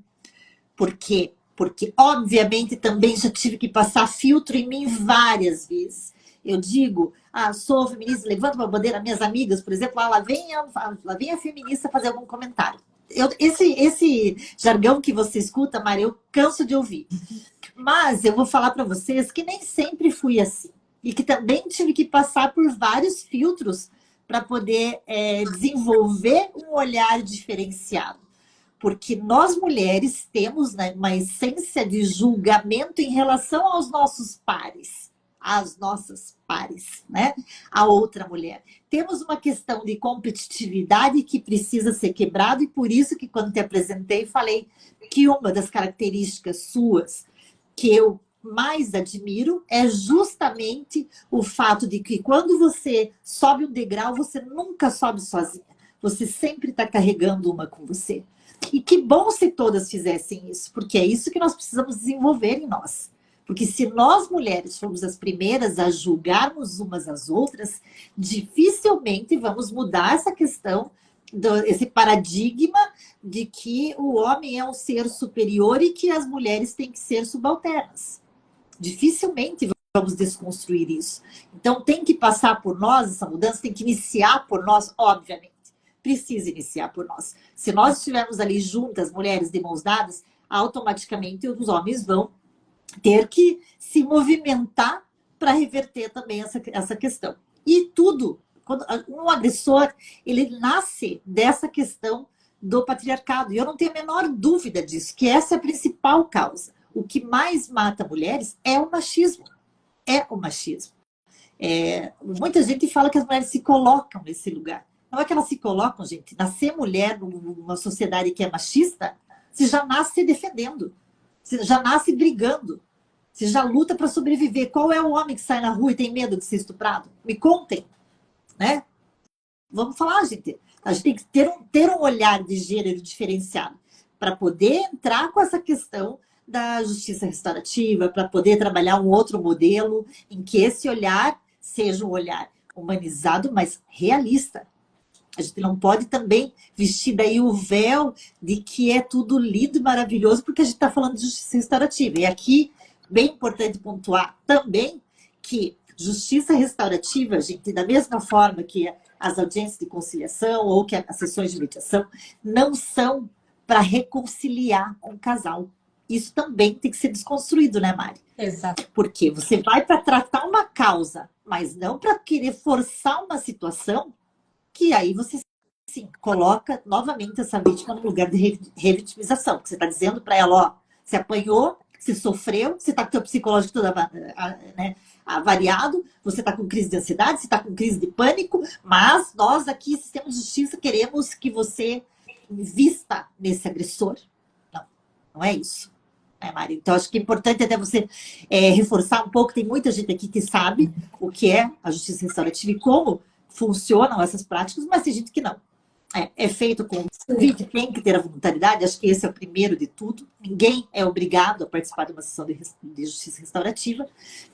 Por quê? Porque, obviamente, também já tive que passar filtro em mim várias vezes. Eu digo, sou feminista, levanto uma bandeira, minhas amigas, por exemplo, lá vem a feminista fazer algum comentário. Esse jargão que você escuta, Maria, eu canso de ouvir. Mas eu vou falar para vocês que nem sempre fui assim. E que também tive que passar por vários filtros para poder desenvolver um olhar diferenciado. Porque nós mulheres temos, né, uma essência de julgamento em relação aos nossos pares, às nossas pares, né? A outra mulher. Temos uma questão de competitividade que precisa ser quebrada e por isso que quando te apresentei falei que uma das características suas que eu mais admiro é justamente o fato de que quando você sobe um degrau, você nunca sobe sozinha. Você sempre está carregando uma com você. E que bom se todas fizessem isso, porque é isso que nós precisamos desenvolver em nós. Porque se nós mulheres formos as primeiras a julgarmos umas às outras, dificilmente vamos mudar essa questão, esse paradigma de que o homem é um ser superior e que as mulheres têm que ser subalternas. Dificilmente vamos desconstruir isso. Então tem que passar por nós, essa mudança tem que iniciar por nós, obviamente. Precisa iniciar por nós. Se nós estivermos ali juntas, mulheres de mãos dadas, automaticamente os homens vão ter que se movimentar para reverter também essa questão. E tudo, quando um agressor, ele nasce dessa questão do patriarcado. E eu não tenho a menor dúvida disso, que essa é a principal causa. O que mais mata mulheres é o machismo. É o machismo. Muita gente fala que as mulheres se colocam nesse lugar. Não é que elas se colocam, gente. Nascer mulher numa sociedade que é machista, você já nasce se defendendo. Você já nasce brigando. Você já luta para sobreviver. Qual é o homem que sai na rua e tem medo de ser estuprado? Me contem, né? Vamos falar, gente. A gente tem que ter um olhar de gênero diferenciado para poder entrar com essa questão da justiça restaurativa, para poder trabalhar um outro modelo em que esse olhar seja um olhar humanizado, mas realista. A gente não pode também vestir daí o véu de que é tudo lindo e maravilhoso, porque a gente está falando de justiça restaurativa. E aqui, bem importante pontuar também que justiça restaurativa, gente, da mesma forma que as audiências de conciliação ou que as sessões de mediação, não são para reconciliar um casal. Isso também tem que ser desconstruído, né, Mari? Exato. Porque você vai para tratar uma causa, mas não para querer forçar uma situação que aí você, sim, coloca novamente essa vítima no lugar de revitimização. Você está dizendo para ela, ó, você apanhou, você sofreu, você está com o teu psicológico todo avariado, você está com crise de ansiedade, você está com crise de pânico, mas nós aqui, Sistema de Justiça, queremos que você invista nesse agressor. Não, não é isso. Mari? Então, acho que é importante até você reforçar um pouco, tem muita gente aqui que sabe o que é a justiça restaurativa e como funcionam essas práticas, mas tem gente que não. É feito com convite, tem que ter a voluntariedade, acho que esse é o primeiro de tudo. Ninguém é obrigado a participar de uma sessão de justiça restaurativa,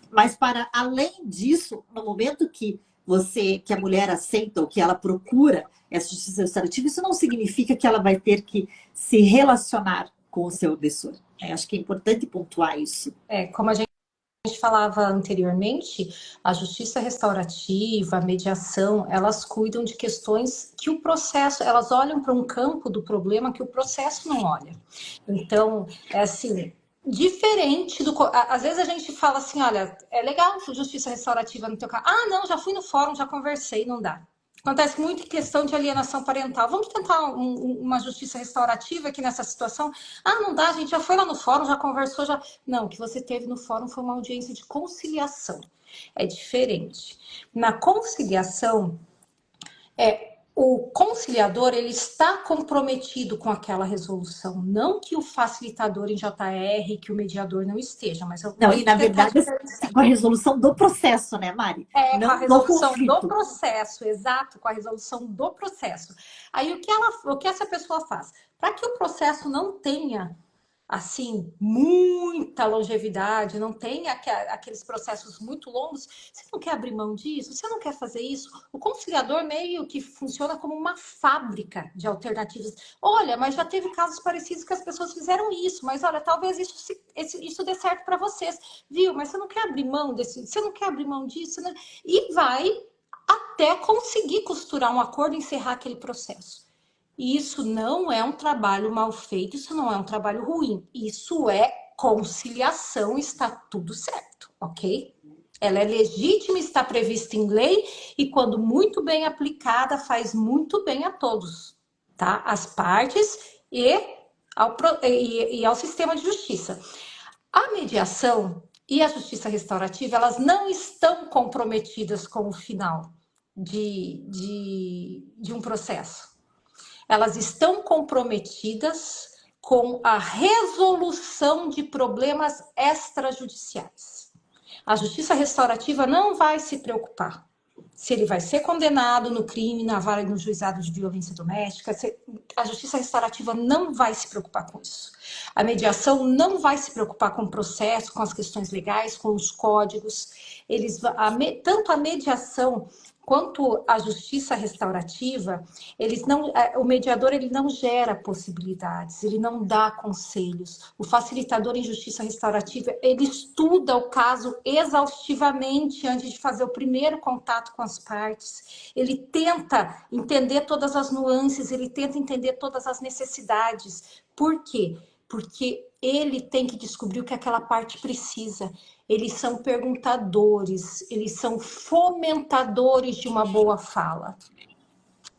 mas para além disso, no momento que que a mulher aceita ou que ela procura essa justiça restaurativa, isso não significa que ela vai ter que se relacionar com o seu agressor. Acho que é importante pontuar isso. Como a gente falava anteriormente, a justiça restaurativa, a mediação, elas cuidam de questões que o processo, elas olham para um campo do problema que o processo não olha. Então, é assim, diferente do... Às vezes a gente fala assim, olha, é legal justiça restaurativa no teu caso. Ah, não, já fui no fórum, já conversei, não dá. Acontece muito em questão de alienação parental. Vamos tentar uma justiça restaurativa aqui nessa situação? Ah, não dá, a gente já foi lá no fórum, já conversou, já... Não, o que você teve no fórum foi uma audiência de conciliação. É diferente. Na conciliação, o conciliador, ele está comprometido com aquela resolução. Não que o facilitador em JR, que o mediador não esteja, mas eu não, e na verdade com a resolução do processo, né, Mari? Não com a resolução do processo, exato, com a resolução do processo. Aí o que essa pessoa faz? Para que o processo não tenha assim, muita longevidade, não tem aqueles processos muito longos, você não quer abrir mão disso? Você não quer fazer isso? O conciliador meio que funciona como uma fábrica de alternativas. Olha, mas já teve casos parecidos que as pessoas fizeram isso, mas olha, talvez isso dê certo para vocês, viu? Mas você não quer abrir mão você não quer abrir mão disso? Não... E vai até conseguir costurar um acordo e encerrar aquele processo. Isso não é um trabalho mal feito, isso não é um trabalho ruim. Isso é conciliação, está tudo certo, ok? Ela é legítima, está prevista em lei e, quando muito bem aplicada, faz muito bem a todos, tá? As partes e ao sistema de justiça. A mediação e a justiça restaurativa, elas não estão comprometidas com o final de um processo. Elas estão comprometidas com a resolução de problemas extrajudiciais. A justiça restaurativa não vai se preocupar se ele vai ser condenado no crime, na vara e no juizado de violência doméstica. A justiça restaurativa não vai se preocupar com isso. A mediação não vai se preocupar com o processo, com as questões legais, com os códigos. Tanto a mediação quanto a justiça restaurativa, o mediador ele não gera possibilidades, ele não dá conselhos. O facilitador em justiça restaurativa, ele estuda o caso exaustivamente antes de fazer o primeiro contato com as partes. Ele tenta entender todas as nuances, ele tenta entender todas as necessidades. Por quê? Porque ele tem que descobrir o que aquela parte precisa. Eles são perguntadores, eles são fomentadores de uma boa fala.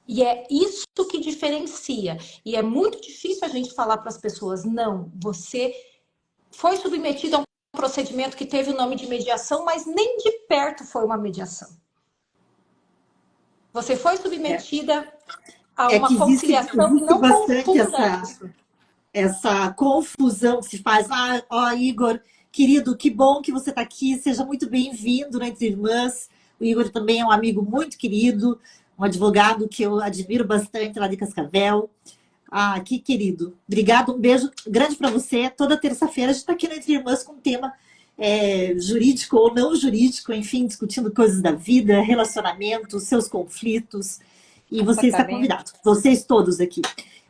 E é isso que diferencia. E é muito difícil a gente falar para as pessoas, não, você foi submetido a um procedimento que teve o nome de mediação, mas nem de perto foi uma mediação. Você foi submetida a uma conciliação e não confunda isso. Essa confusão que se faz. Igor, querido, que bom que você está aqui. Seja muito bem-vindo no Entre Irmãs. O Igor também é um amigo muito querido, um advogado que eu admiro bastante lá de Cascavel. Que querido. Obrigado, um beijo grande para você. Toda terça-feira a gente está aqui no Entre Irmãs com um tema jurídico ou não jurídico, enfim, discutindo coisas da vida, relacionamento, seus conflitos. E você está convidado, vocês todos aqui.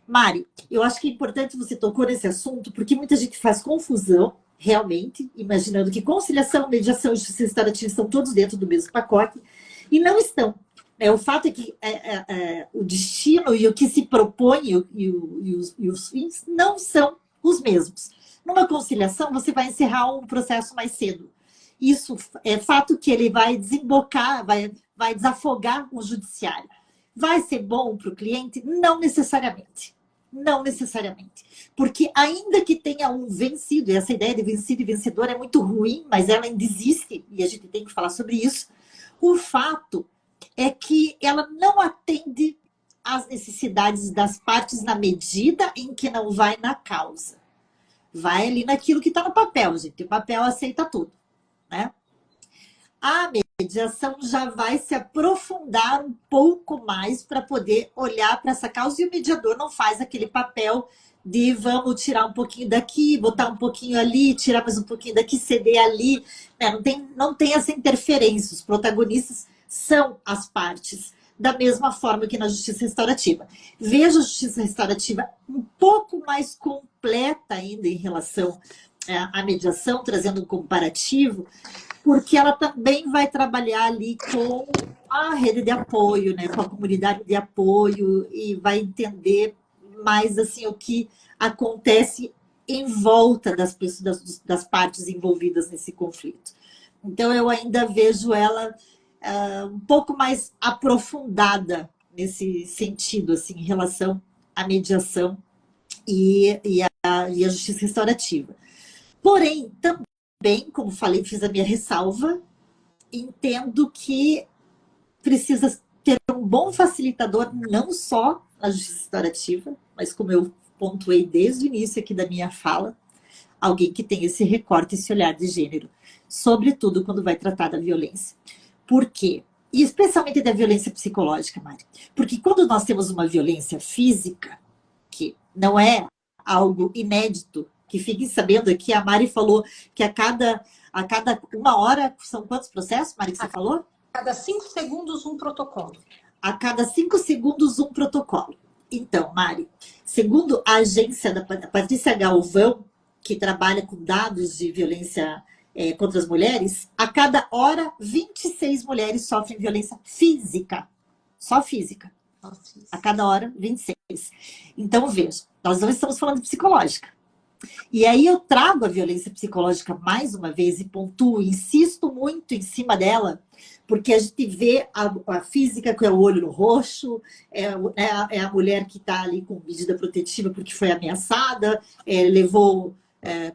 Mari, eu acho que é importante você tocou nesse assunto, porque muita gente faz confusão, realmente, imaginando que conciliação, mediação e justiça restaurativa estão todos dentro do mesmo pacote, e não estão. O fato é que o destino e o que se propõe e os fins não são os mesmos. Numa conciliação, você vai encerrar um processo mais cedo. Isso é fato que ele vai desembocar, vai desafogar o judiciário. Vai ser bom para o cliente? Não necessariamente. Não necessariamente. Porque ainda que tenha um vencido, e essa ideia de vencido e vencedor é muito ruim, mas ela ainda existe, e a gente tem que falar sobre isso, o fato é que ela não atende às necessidades das partes na medida em que não vai na causa. Vai ali naquilo que está no papel, gente. O papel aceita tudo, né? A mediação já vai se aprofundar um pouco mais para poder olhar para essa causa, e o mediador não faz aquele papel de vamos tirar um pouquinho daqui, botar um pouquinho ali, tirar mais um pouquinho daqui, ceder ali. Não tem essa interferência. Os protagonistas são as partes, da mesma forma que na justiça restaurativa. Vejo a justiça restaurativa um pouco mais completa ainda em relação à mediação, trazendo um comparativo, porque ela também vai trabalhar ali com a rede de apoio, né, com a comunidade de apoio, e vai entender mais assim o que acontece em volta das pessoas, das partes envolvidas nesse conflito. Então eu ainda vejo ela um pouco mais aprofundada nesse sentido, assim, em relação à mediação e a justiça restaurativa. Porém, também, como falei, fiz a minha ressalva, entendo que precisa ter um bom facilitador, não só na justiça restaurativa, mas como eu pontuei desde o início aqui da minha fala, alguém que tem esse recorte, esse olhar de gênero, sobretudo quando vai tratar da violência. Por quê? E especialmente da violência psicológica, Mari. Porque quando nós temos uma violência física, que não é algo inédito, que fiquem sabendo aqui, a Mari falou que a cada 1 hora, são quantos processos, Mari, que você falou? A cada 5 segundos, um protocolo. A cada 5 segundos, um protocolo. Então, Mari, segundo a agência da Patrícia Galvão, que trabalha com dados de violência contra as mulheres, a cada hora, 26 mulheres sofrem violência física. Só física. A cada hora, 26. Então, veja, nós não estamos falando de psicológica. E aí eu trago a violência psicológica mais uma vez e pontuo, insisto muito em cima dela, porque a gente vê a física, que é o olho no roxo, é a mulher que está ali com medida protetiva porque foi ameaçada,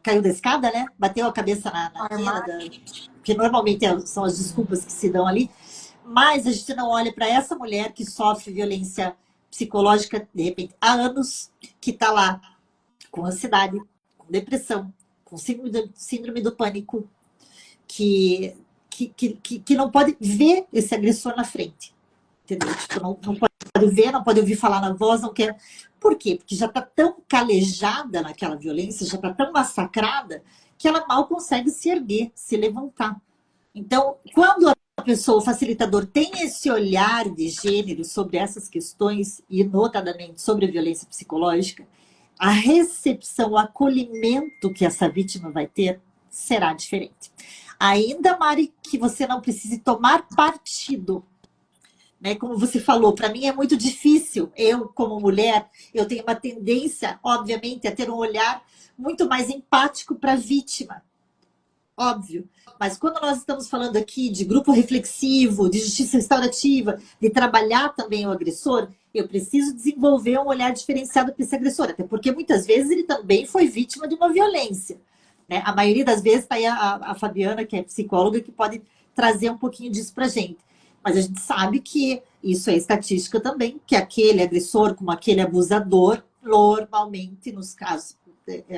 caiu da escada, né? Bateu a cabeça na quina, que normalmente são as desculpas que se dão ali. Mas a gente não olha para essa mulher que sofre violência psicológica, de repente, há anos, que está lá com ansiedade, com depressão, com síndrome do pânico, que não pode ver esse agressor na frente. Entendeu? Tipo, não pode ver, não pode ouvir falar na voz, não quer. Por quê? Porque já está tão calejada naquela violência, já está tão massacrada, que ela mal consegue se erguer, se levantar. Então, quando a pessoa, o facilitador, tem esse olhar de gênero sobre essas questões, e notadamente sobre a violência psicológica, a recepção, o acolhimento que essa vítima vai ter será diferente. Ainda, Mari, que você não precise tomar partido. Né? Como você falou, para mim é muito difícil. Eu, como mulher, eu tenho uma tendência, obviamente, a ter um olhar muito mais empático para a vítima. Óbvio. Mas quando nós estamos falando aqui de grupo reflexivo, de justiça restaurativa, de trabalhar também o agressor, eu preciso desenvolver um olhar diferenciado para esse agressor. Até porque muitas vezes ele também foi vítima de uma violência. Né? A maioria das vezes está aí a Fabiana, que é psicóloga, que pode trazer um pouquinho disso para a gente. Mas a gente sabe que isso é estatística também, que aquele agressor, como aquele abusador, normalmente, nos casos,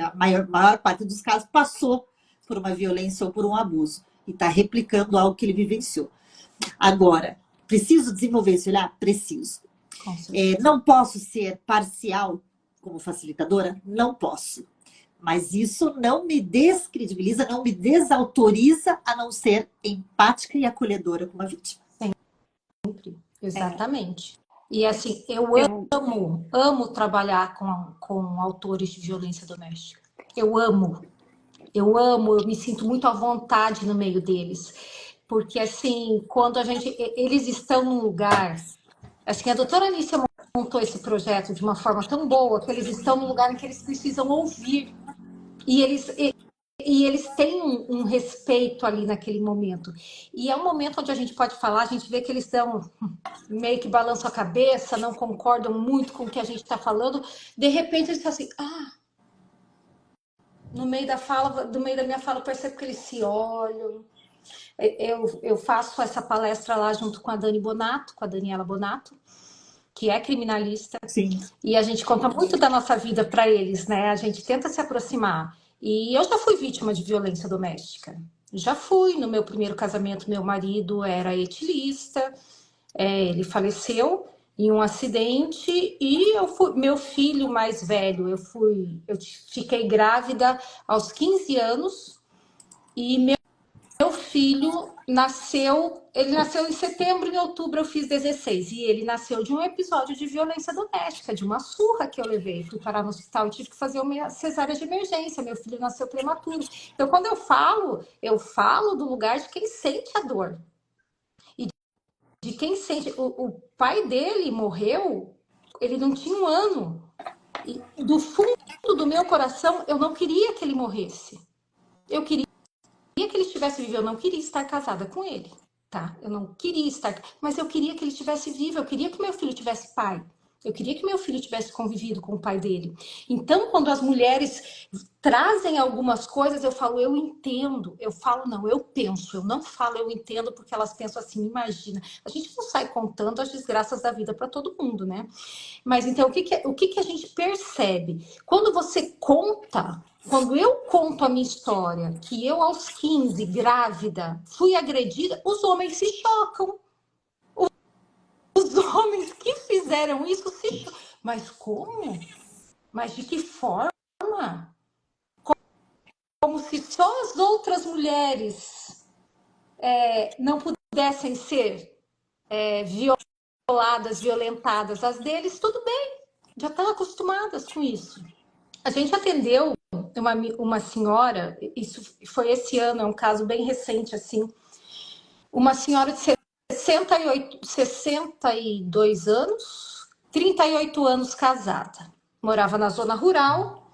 a maior parte dos casos, passou por uma violência ou por um abuso e está replicando algo que ele vivenciou. Agora, preciso desenvolver esse olhar? Preciso. Não posso ser parcial como facilitadora? Não posso. Mas isso não me descredibiliza, não me desautoriza a não ser empática e acolhedora com a vítima. Sempre, exatamente. E assim, eu amo trabalhar com autores de violência doméstica. Eu me sinto muito à vontade no meio deles. Porque, assim, quando eles estão num lugar... Assim, a doutora Anícia montou esse projeto de uma forma tão boa que eles estão num lugar em que eles precisam ouvir. E eles têm um respeito ali naquele momento. E é um momento onde a gente pode falar, a gente vê que eles dão meio que balançam a cabeça, não concordam muito com o que a gente está falando. De repente, eles falam assim, no meio da minha fala, eu percebo que eles se olham. Eu faço essa palestra lá junto com a Daniela Bonato, que é criminalista. Sim. E a gente conta muito da nossa vida para eles, né? A gente tenta se aproximar. E eu já fui vítima de violência doméstica. Já fui. No meu primeiro casamento, meu marido era etilista. Ele faleceu em um acidente e meu filho mais velho, eu fiquei grávida aos 15 anos e meu filho nasceu, ele nasceu em setembro, em outubro eu fiz 16, e ele nasceu de um episódio de violência doméstica, de uma surra que eu levei. Fui parar no hospital e tive que fazer uma cesárea de emergência, meu filho nasceu prematuro. Então, quando eu falo do lugar de quem sente a dor. E de quem sente. O pai dele morreu, ele não tinha um ano. E do fundo do meu coração, eu não queria que ele morresse. Eu queria que ele estivesse vivo, eu não queria estar casada com ele, tá? Eu não queria estar, mas eu queria que ele estivesse vivo, eu queria que meu filho tivesse pai. Eu queria que meu filho tivesse convivido com o pai dele. Então, quando as mulheres trazem algumas coisas, eu falo, eu entendo. Eu falo, não, eu penso. Eu não falo, eu entendo, porque elas pensam assim, imagina. A gente não sai contando as desgraças da vida para todo mundo, né? Mas então, o que a gente percebe? Quando você conta, quando eu conto a minha história, que eu aos 15, grávida, fui agredida, os homens se chocam. Os homens que fizeram isso se chocam. Mas como? Mas de que forma? Como se só as outras mulheres não pudessem ser violadas, violentadas. As deles, tudo bem, já estão acostumadas com isso. A gente atendeu uma senhora, isso foi esse ano, é um caso bem recente, assim, uma senhora de 62 anos, 38 anos casada. Morava na zona rural,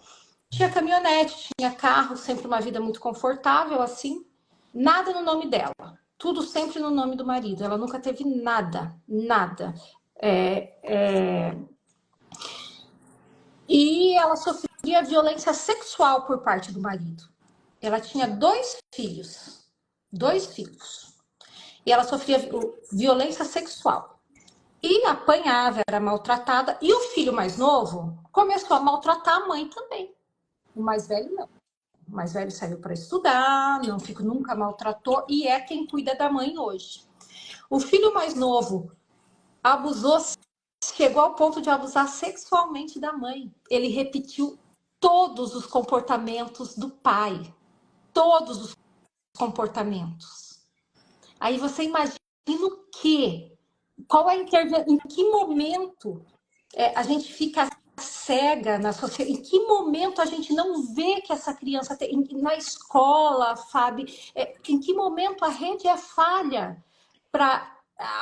tinha caminhonete, tinha carro, sempre uma vida muito confortável, assim. Nada no nome dela, tudo sempre no nome do marido. Ela nunca teve nada, nada. E ela sofria violência sexual por parte do marido. Ela tinha dois filhos. E ela sofria violência sexual. E apanhava, era maltratada. E o filho mais novo começou a maltratar a mãe também. O mais velho não. O mais velho saiu para estudar, nunca maltratou e é quem cuida da mãe hoje. O filho mais novo abusou, chegou ao ponto de abusar sexualmente da mãe. Ele repetiu todos os comportamentos do pai. Todos os comportamentos. Aí você imagina o quê? Qual é a intervenção? Em que momento a gente fica cega na sociedade? Em que momento a gente não vê que essa criança tem na escola, Fábio? Em que momento a rede é falha para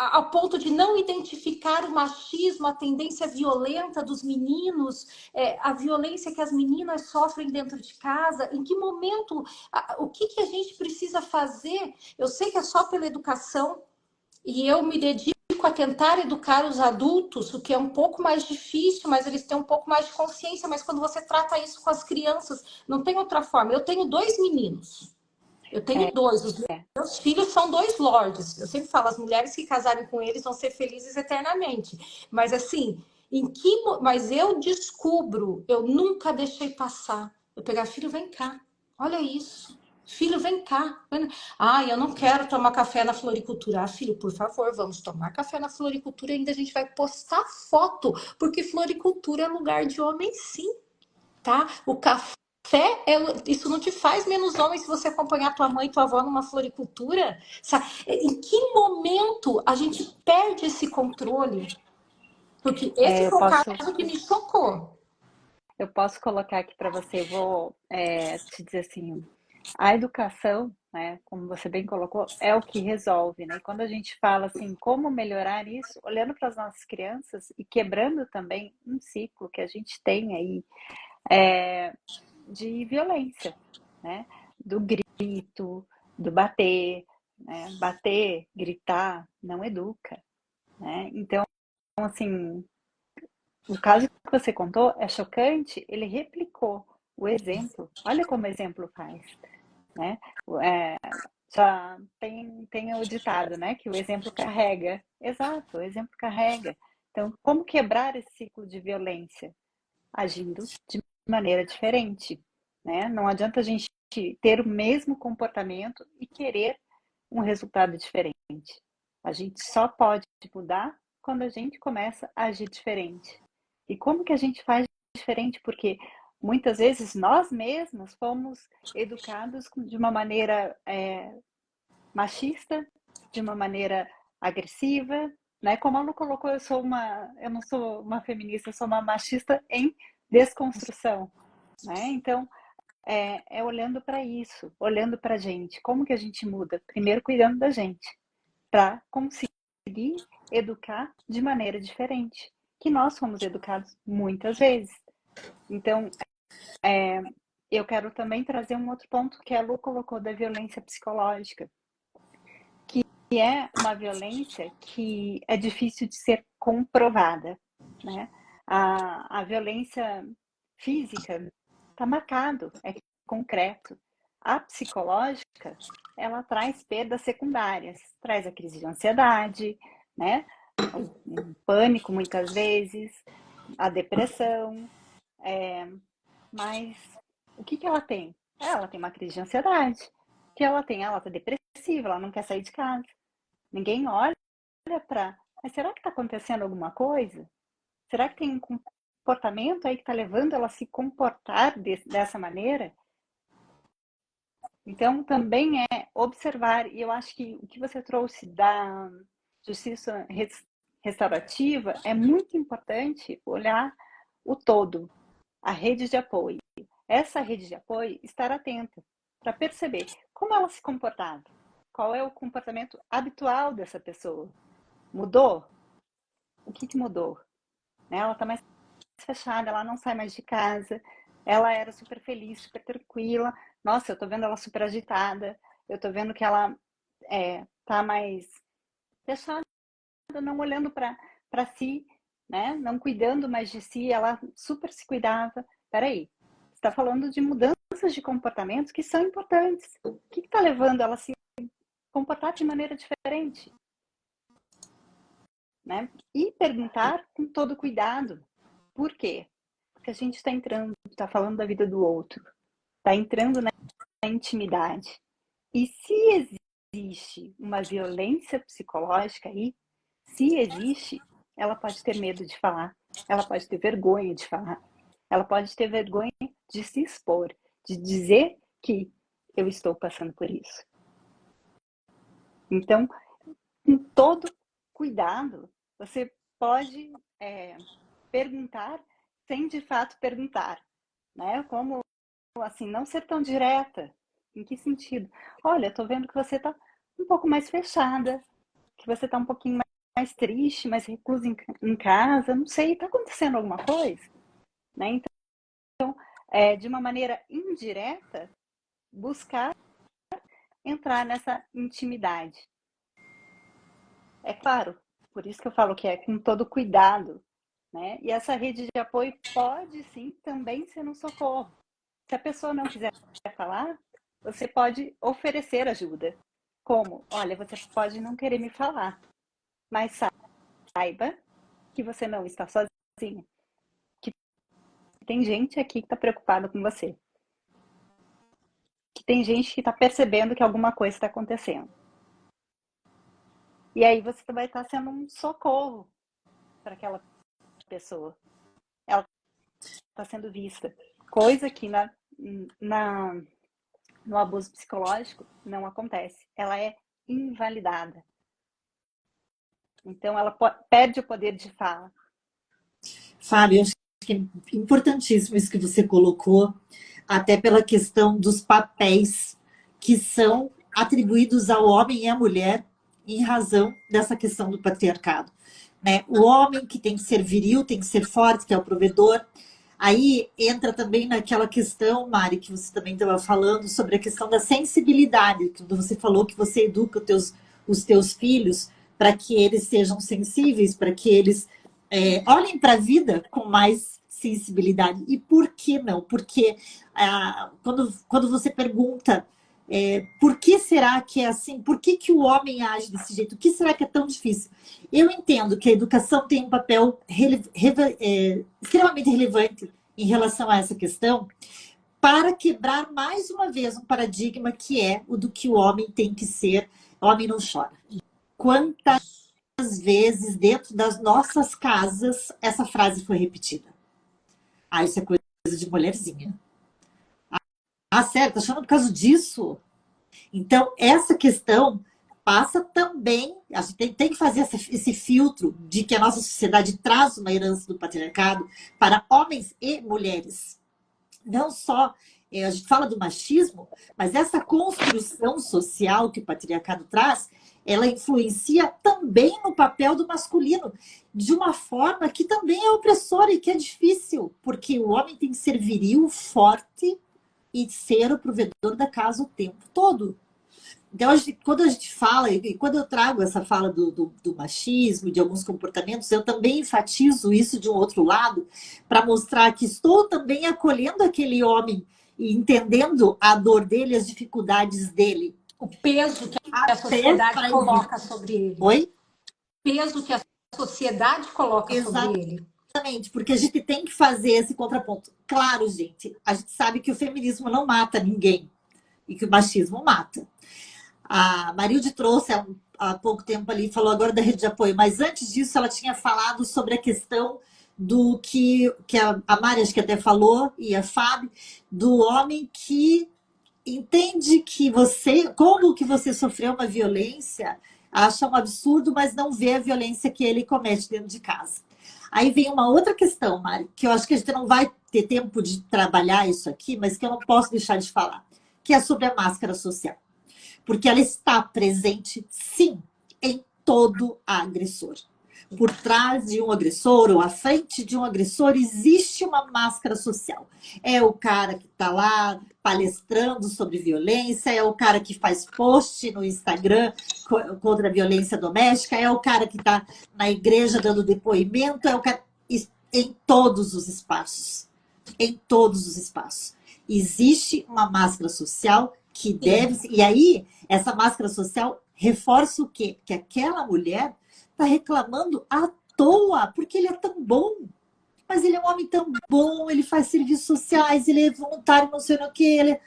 ao ponto de não identificar o machismo, a tendência violenta dos meninos, a violência que as meninas sofrem dentro de casa? Em que momento, o que a gente precisa fazer? Eu sei que é só pela educação, e eu me dedico a tentar educar os adultos, o que é um pouco mais difícil, mas eles têm um pouco mais de consciência. Mas quando você trata isso com as crianças, não tem outra forma. Eu tenho 2 meninos. Eu tenho 2. Os meus filhos são 2 lords. Eu sempre falo, as mulheres que casarem com eles vão ser felizes eternamente. Mas assim, mas eu descubro, eu nunca deixei passar. Eu pegar, filho, vem cá. Olha isso. Filho, vem cá. Ah, eu não quero tomar café na floricultura. Ah, filho, por favor, vamos tomar café na floricultura. Ainda a gente vai postar foto, porque floricultura é lugar de homem, sim, tá? O café, isso não te faz menos homem se você acompanhar tua mãe e tua avó numa floricultura. Sabe? Em que momento a gente perde esse controle? Porque esse foi o caso que me chocou. Eu posso colocar aqui para você, eu vou te dizer assim, a educação, né, como você bem colocou, é o que resolve, né? E quando a gente fala assim, como melhorar isso, olhando para as nossas crianças e quebrando também um ciclo que a gente tem aí de violência, né? Do grito, do bater, né? Bater, gritar, não educa, né? Então, assim, o caso que você contou é chocante, ele replicou o exemplo. Olha como o exemplo faz, né? Já tem o ditado, né? Que o exemplo carrega. Exato, o exemplo carrega. Então, como quebrar esse ciclo de violência? Agindo de maneira diferente, né? Não adianta a gente ter o mesmo comportamento e querer um resultado diferente. A gente só pode mudar quando a gente começa a agir diferente. E como que a gente faz diferente? Porque muitas vezes nós mesmos fomos educados de uma maneira machista, de uma maneira agressiva, né? Como a Lu colocou, eu não sou uma feminista, eu sou uma machista em desconstrução, né? Então, é olhando para isso, olhando para a gente, como que a gente muda? Primeiro cuidando da gente, para conseguir educar de maneira diferente, que nós fomos educados muitas vezes. Então, eu quero também trazer um outro ponto que a Lu colocou da violência psicológica, que é uma violência que é difícil de ser comprovada, né? A violência física está marcado, é concreto. A psicológica, ela traz perdas secundárias, traz a crise de ansiedade, né? O pânico muitas vezes, a depressão, mas o que ela tem? Ela tem uma crise de ansiedade. O que ela tem? Ela está depressiva, ela não quer sair de casa. Ninguém olha para. Mas será que está acontecendo alguma coisa? Será que tem um comportamento aí que está levando ela a se comportar dessa maneira? Então, também é observar, e eu acho que o que você trouxe da justiça restaurativa é muito importante olhar o todo, a rede de apoio. Essa rede de apoio, estar atenta para perceber como ela se comportava, qual é o comportamento habitual dessa pessoa. Mudou? O que mudou? Ela está mais fechada, ela não sai mais de casa, ela era super feliz, super tranquila. Nossa, eu tô vendo ela super agitada, eu tô vendo que ela tá mais fechada, não olhando para si, né? Não cuidando mais de si, ela super se cuidava. Peraí, você está falando de mudanças de comportamentos que são importantes. O que está levando ela a se comportar de maneira diferente? Né? E perguntar com todo cuidado. Por quê? Porque a gente está entrando, está falando da vida do outro, está entrando na intimidade. E se existe uma violência psicológica aí, se existe, ela pode ter medo de falar, ela pode ter vergonha de falar, ela pode ter vergonha de se expor, de dizer que eu estou passando por isso. Então, com todo cuidado, você pode perguntar sem de fato perguntar, né? Como assim, não ser tão direta. Em que sentido? Olha, tô vendo que você tá um pouco mais fechada, que você tá um pouquinho mais triste, mais reclusa em casa, não sei, tá acontecendo alguma coisa? Né? Então, de uma maneira indireta, buscar entrar nessa intimidade. É claro, por isso que eu falo que é com todo cuidado, né? E essa rede de apoio pode sim também ser um socorro. Se a pessoa não quiser falar, você pode oferecer ajuda. Como? Olha, você pode não querer me falar, mas saiba que você não está sozinha. Que tem gente aqui que está preocupada com você. Que tem gente que está percebendo que alguma coisa está acontecendo. E aí você vai estar sendo um socorro para aquela pessoa. Ela está sendo vista. Coisa que no abuso psicológico não acontece. Ela é invalidada. Então, ela perde o poder de fala. Fábio, eu acho que é importantíssimo isso que você colocou, até pela questão dos papéis que são atribuídos ao homem e à mulher em razão dessa questão do patriarcado. Né? O homem que tem que ser viril, tem que ser forte, que é o provedor. Aí entra também naquela questão, Mari, que você também estava falando, sobre a questão da sensibilidade, que você falou que você educa os teus filhos para que eles sejam sensíveis, para que eles olhem para a vida com mais sensibilidade. E por que não? Porque quando você pergunta por que será que é assim? Por que o homem age desse jeito? O que será que é tão difícil? Eu entendo que a educação tem um papel extremamente relevante em relação a essa questão, para quebrar mais uma vez um paradigma que é o do que o homem tem que ser. O homem não chora. Quantas vezes dentro das nossas casas essa frase foi repetida? Ah, isso é coisa de mulherzinha. Ah, sério, tá chorando por causa disso? Então, essa questão passa também, a gente tem que fazer esse filtro de que a nossa sociedade traz uma herança do patriarcado para homens e mulheres. Não só, a gente fala do machismo, mas essa construção social que o patriarcado traz, ela influencia também no papel do masculino, de uma forma que também é opressora e que é difícil, porque o homem tem que ser viril, forte e ser o provedor da casa o tempo todo. Então, quando a gente fala, e quando eu trago essa fala do machismo, de alguns comportamentos, eu também enfatizo isso de um outro lado, para mostrar que estou também acolhendo aquele homem e entendendo a dor dele, as dificuldades dele. O peso que a sociedade coloca sobre ele. Oi? O peso que a sociedade coloca sobre ele. Exatamente, porque a gente tem que fazer esse contraponto. Claro, gente, a gente sabe que o feminismo não mata ninguém e que o machismo mata. A Marilde trouxe há pouco tempo ali, falou agora da rede de apoio, mas antes disso ela tinha falado sobre a questão do que a Mari acho que até falou, e a Fábio, do homem que entende que como que você sofreu uma violência, acha um absurdo, mas não vê a violência que ele comete dentro de casa. Aí vem uma outra questão, Mari, que eu acho que a gente não vai ter tempo de trabalhar isso aqui, mas que eu não posso deixar de falar, que é sobre a máscara social. Porque ela está presente, sim, em todo agressor. Por trás de um agressor ou à frente de um agressor existe uma máscara social. É o cara que está lá palestrando sobre violência, é o cara que faz post no Instagram contra a violência doméstica, é o cara que está na igreja dando depoimento, é o cara... Em todos os espaços. Em todos os espaços. Existe uma máscara social que deve... E aí, essa máscara social reforça o quê? Que aquela mulher está reclamando à toa, porque ele é tão bom. Mas ele é um homem tão bom, ele faz serviços sociais, ele é voluntário, não sei o que. Ele...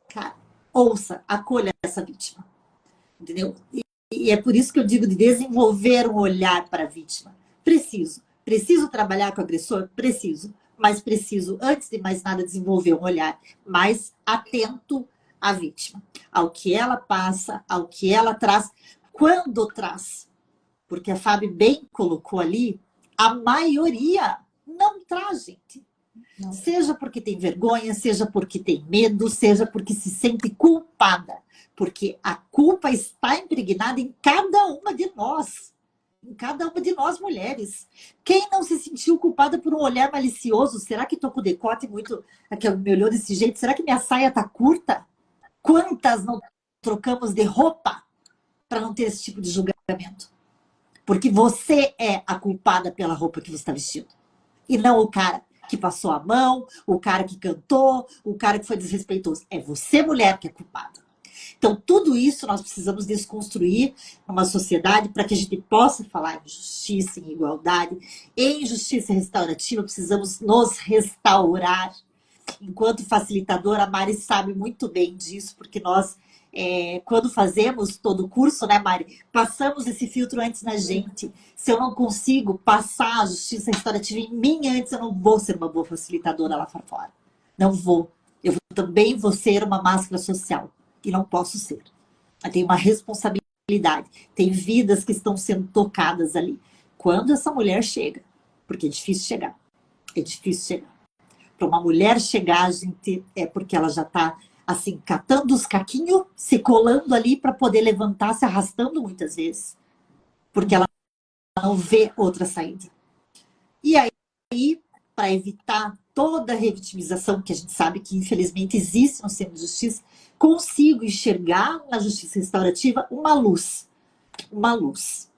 Cara, ouça, acolha essa vítima. Entendeu? E é por isso que eu digo de desenvolver um olhar para a vítima. Preciso trabalhar com o agressor? Preciso. Mas preciso, antes de mais nada, desenvolver um olhar mais atento à vítima, ao que ela passa, ao que ela traz, quando traz. Porque a Fábio bem colocou ali, a maioria não traz, gente. Não. Seja porque tem vergonha, seja porque tem medo, seja porque se sente culpada. Porque a culpa está impregnada em cada uma de nós. Em cada uma de nós, mulheres. Quem não se sentiu culpada por um olhar malicioso? Será que estou com o decote muito... Aqui, me olhou desse jeito? Será que minha saia está curta? Quantas não trocamos de roupa para não ter esse tipo de julgamento? Porque você é a culpada pela roupa que você está vestindo. E não o cara que passou a mão, o cara que cantou, o cara que foi desrespeitoso. É você, mulher, que é culpada. Então, tudo isso nós precisamos desconstruir numa sociedade para que a gente possa falar em justiça, em igualdade, em justiça restaurativa, precisamos nos restaurar. Enquanto facilitadora, a Mari sabe muito bem disso, porque nós, quando fazemos todo o curso, né, Mari, passamos esse filtro antes na gente. Se eu não consigo passar a justiça restaurativa em mim antes, eu não vou ser uma boa facilitadora lá fora. Não vou. Eu também vou ser uma máscara social. E não posso ser. Eu tenho uma responsabilidade. Tem vidas que estão sendo tocadas ali. Quando essa mulher chega, porque é difícil chegar. É difícil chegar. Para uma mulher chegar, gente, é porque ela já está assim, catando os caquinhos, se colando ali para poder levantar, se arrastando muitas vezes. Porque ela não vê outra saída. E aí, para evitar toda a revitimização que a gente sabe que infelizmente existe no sistema de justiça, consigo enxergar na justiça restaurativa uma luz. Uma luz.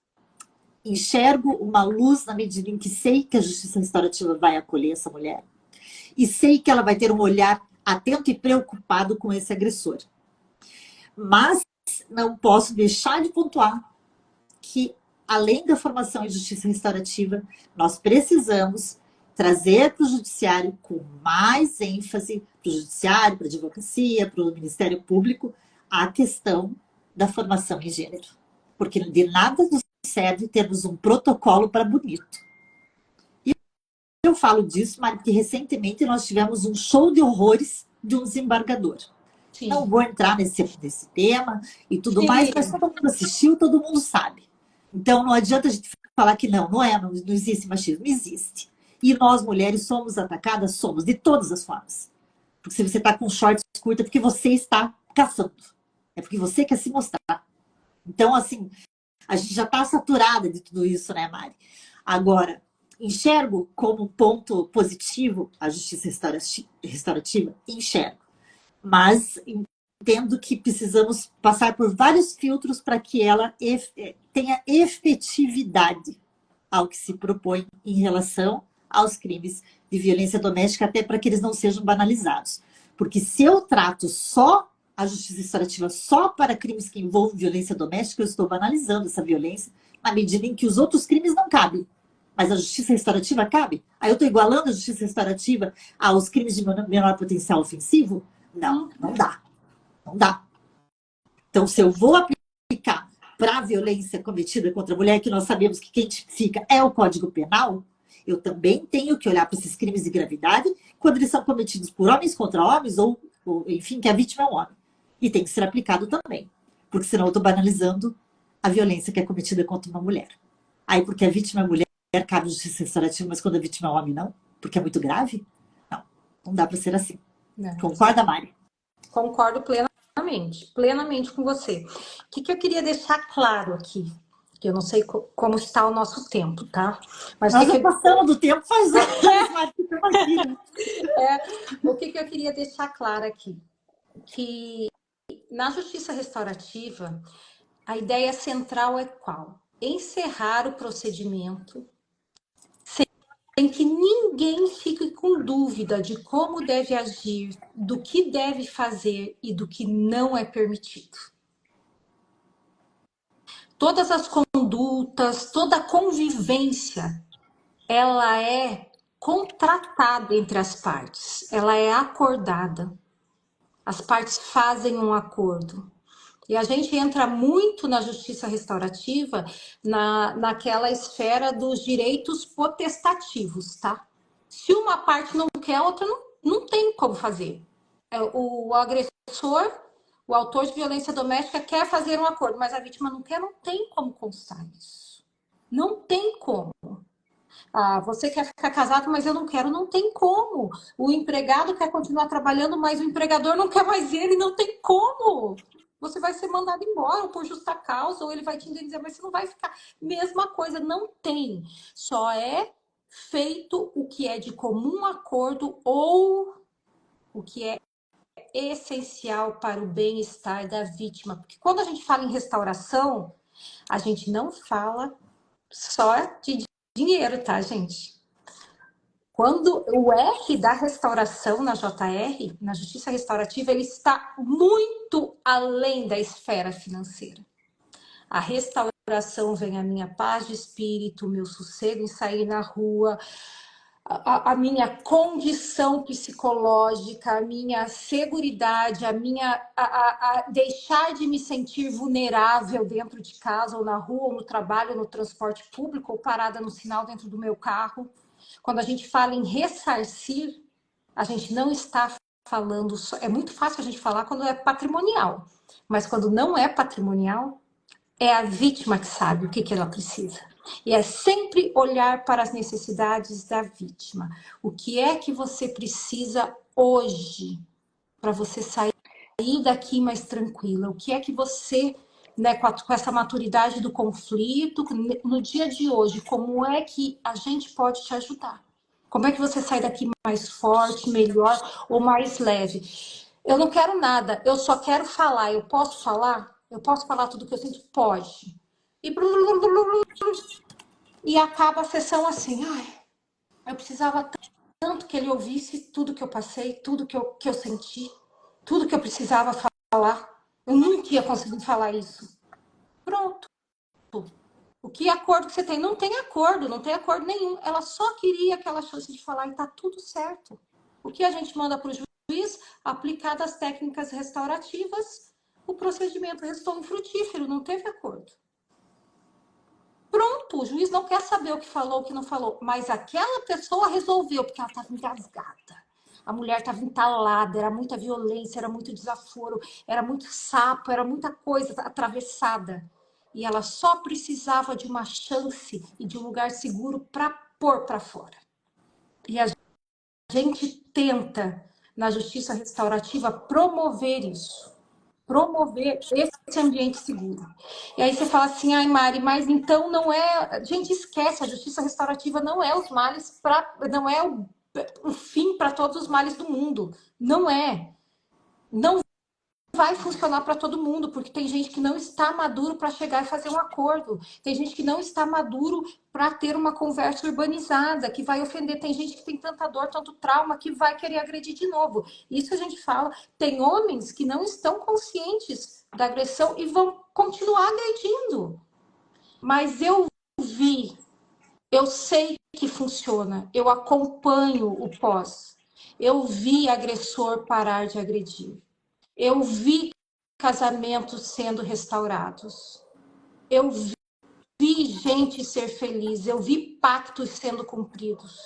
Enxergo uma luz na medida em que sei que a justiça restaurativa vai acolher essa mulher. E sei que ela vai ter um olhar atento e preocupado com esse agressor. Mas não posso deixar de pontuar que, além da formação em justiça restaurativa, nós precisamos trazer para o judiciário com mais ênfase, para o judiciário, para a advocacia, para o Ministério Público, a questão da formação em gênero. Porque de nada nos serve termos um protocolo para bonito. E eu falo disso, mas que recentemente nós tivemos um show de horrores de um desembargador. Não Sim, vou entrar nesse tema e tudo mais, mas sim, todo mundo assistiu, todo mundo sabe. Então não adianta a gente falar que não existe machismo, existe. E nós, mulheres, somos atacadas, somos, de todas as formas. Porque se você está com shorts curta, é porque você está caçando. É porque você quer se mostrar. Então, assim, a gente já está saturada de tudo isso, né, Mari? Agora, enxergo como ponto positivo a justiça restaurativa? Enxergo. Mas entendo que precisamos passar por vários filtros para que ela tenha efetividade ao que se propõe em relação aos crimes de violência doméstica, até para que eles não sejam banalizados. Porque se eu trato só a justiça restaurativa só para crimes que envolvem violência doméstica, eu estou banalizando essa violência na medida em que os outros crimes não cabem. Mas a justiça restaurativa cabe? Aí eu estou igualando a justiça restaurativa aos crimes de menor potencial ofensivo? Não, não dá. Não dá. Então, se eu vou aplicar para a violência cometida contra a mulher, que nós sabemos que quem tipifica é o Código Penal, eu também tenho que olhar para esses crimes de gravidade quando eles são cometidos por homens contra homens, ou enfim, que a vítima é um homem. E tem que ser aplicado também. Porque senão eu estou banalizando a violência que é cometida contra uma mulher. Aí, porque a vítima é mulher, cabe justiça restaurativa, mas quando a vítima é homem, não? Porque é muito grave? Não, não dá para ser assim. não. Concorda, Mari? Concordo plenamente com você. O que eu queria deixar claro aqui? Que eu não sei como está o nosso tempo, tá? Mas Nós já passamos do tempo faz anos, Mari, que estamos aqui, né? o que eu queria deixar claro aqui? Que na justiça restaurativa, a ideia central é qual? Encerrar o procedimento sem que ninguém fique com dúvida de como deve agir, do que deve fazer e do que não é permitido. Todas as condutas, toda a convivência, ela é contratada entre as partes, ela é acordada. As partes fazem um acordo. E a gente entra muito na justiça restaurativa naquela esfera dos direitos potestativos, tá? Se uma parte não quer, a outra não tem como fazer. O agressor, o autor de violência doméstica quer fazer um acordo, mas a vítima não quer, não tem como constar isso. Não tem como. Ah, você quer ficar casado, mas eu não quero, não tem como. O empregado quer continuar trabalhando, mas o empregador não quer mais ele, não tem como. Você vai ser mandado embora ou por justa causa, ou ele vai te indenizar, mas você não vai ficar. Mesma coisa, não tem. Só é feito o que é de comum acordo ou o que é essencial para o bem-estar da vítima. Porque quando a gente fala em restauração, a gente não fala só de dinheiro, tá, gente? Quando o R da restauração na JR, na Justiça Restaurativa, ele está muito além da esfera financeira. A restauração vem a minha paz de espírito, o meu sossego em sair na rua, a minha condição psicológica, a minha seguridade, a deixar de me sentir vulnerável dentro de casa, ou na rua, ou no trabalho, no transporte público, ou parada no sinal dentro do meu carro. Quando a gente fala em ressarcir, a gente não está falando só. É muito fácil a gente falar quando é patrimonial, mas quando não é patrimonial, é a vítima que sabe o que ela precisa. E é sempre olhar para as necessidades da vítima. O que é que você precisa hoje para você sair daqui mais tranquila? O que é que você, né, com essa maturidade do conflito, no dia de hoje, como é que a gente pode te ajudar? Como é que você sai daqui mais forte, melhor ou mais leve? Eu não quero nada, eu só quero falar. Eu posso falar? Eu posso falar tudo que eu sinto? Pode. E acaba a sessão assim. Ai, eu precisava tanto que ele ouvisse tudo que eu passei, tudo que eu senti, tudo que eu precisava falar. Eu nunca ia conseguir falar isso. Pronto. O que acordo que você tem? Não tem acordo nenhum. Ela só queria aquela chance de falar e tá tudo certo. O que a gente manda para o juiz, aplicadas as técnicas restaurativas, o procedimento restou infrutífero, não teve acordo. Pronto, o juiz não quer saber o que falou, o que não falou, mas aquela pessoa resolveu, porque ela estava engasgada. A mulher estava entalada, era muita violência, era muito desaforo, era muito sapo, era muita coisa atravessada. E ela só precisava de uma chance e de um lugar seguro para pôr para fora. E a gente tenta, na justiça restaurativa, promover isso. Promover esse ambiente seguro. E aí você fala assim, ai Mari, mas então não é... A gente esquece, a justiça restaurativa não é os males não é o fim para todos os males do mundo. Não é. Não vai funcionar para todo mundo, porque tem gente que não está maduro para chegar e fazer um acordo. Tem gente que não está maduro para ter uma conversa urbanizada, que vai ofender. Tem gente que tem tanta dor, tanto trauma, que vai querer agredir de novo. Isso a gente fala. Tem homens que não estão conscientes da agressão e vão continuar agredindo. Mas eu vi, eu sei que funciona, eu acompanho o pós. Eu vi agressor parar de agredir. Eu vi casamentos sendo restaurados. Eu vi gente ser feliz. Eu vi pactos sendo cumpridos.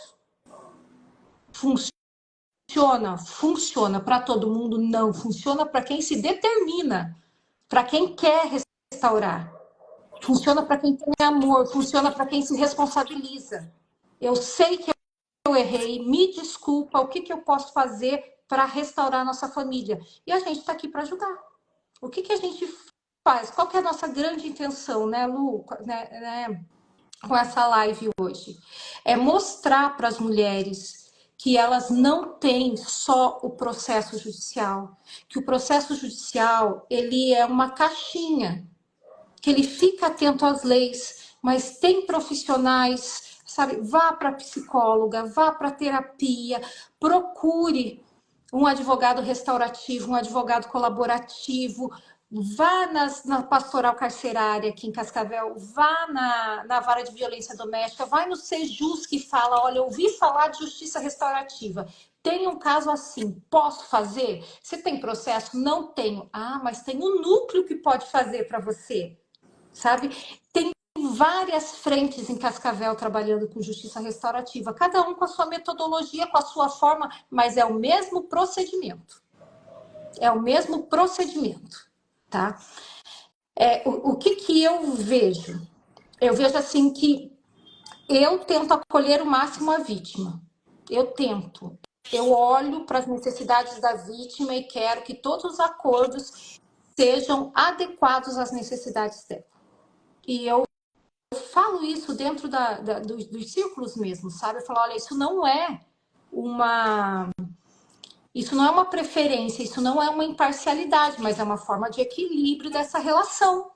Funciona? Funciona para todo mundo? Não. Funciona para quem se determina, para quem quer restaurar. Funciona para quem tem amor. Funciona para quem se responsabiliza. Eu sei que eu errei, me desculpa, o que eu posso fazer para restaurar a nossa família? E a gente está aqui para ajudar. O que a gente faz? Qual que é a nossa grande intenção, né, Lu, com essa live hoje? É mostrar para as mulheres que elas não têm só o processo judicial, que o processo judicial, ele é uma caixinha, que ele fica atento às leis, mas tem profissionais, sabe? Vá para psicóloga, vá para terapia, procure um advogado restaurativo, um advogado colaborativo, vá na pastoral carcerária aqui em Cascavel, vá na vara de violência doméstica, vai no Sejus que fala, olha, eu ouvi falar de justiça restaurativa, tem um caso assim, posso fazer? Você tem processo? Não tenho. Ah, mas tem um núcleo que pode fazer para você, sabe? Tem várias frentes em Cascavel trabalhando com justiça restaurativa, cada um com a sua metodologia, com a sua forma, mas é o mesmo procedimento. É o mesmo procedimento, tá? O que eu vejo? Eu vejo assim que eu tento acolher o máximo a vítima. Eu tento. Eu olho para as necessidades da vítima e quero que todos os acordos sejam adequados às necessidades dela. E eu falo isso dentro dos círculos mesmo, sabe? Eu falo, olha, isso não é uma preferência, isso não é uma imparcialidade, mas é uma forma de equilíbrio dessa relação.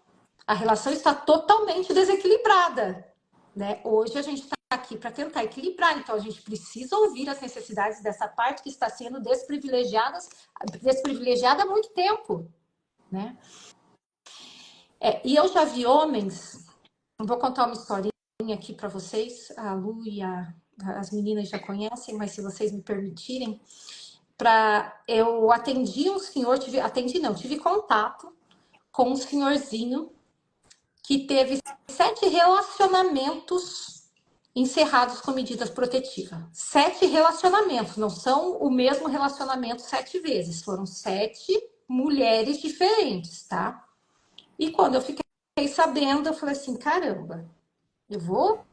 A relação está totalmente desequilibrada, né? Hoje a gente está aqui para tentar equilibrar, então a gente precisa ouvir as necessidades dessa parte que está sendo desprivilegiada há muito tempo, né? E eu já vi homens, vou contar uma historinha aqui para vocês, a Lu e as meninas já conhecem, mas se vocês me permitirem, eu atendi um senhor, tive contato com um senhorzinho que teve 7 relacionamentos encerrados com medidas protetivas. 7 relacionamentos, não são o mesmo relacionamento 7 vezes, foram 7 mulheres diferentes, tá? E quando eu fiquei sabendo, eu falei assim, caramba, eu vou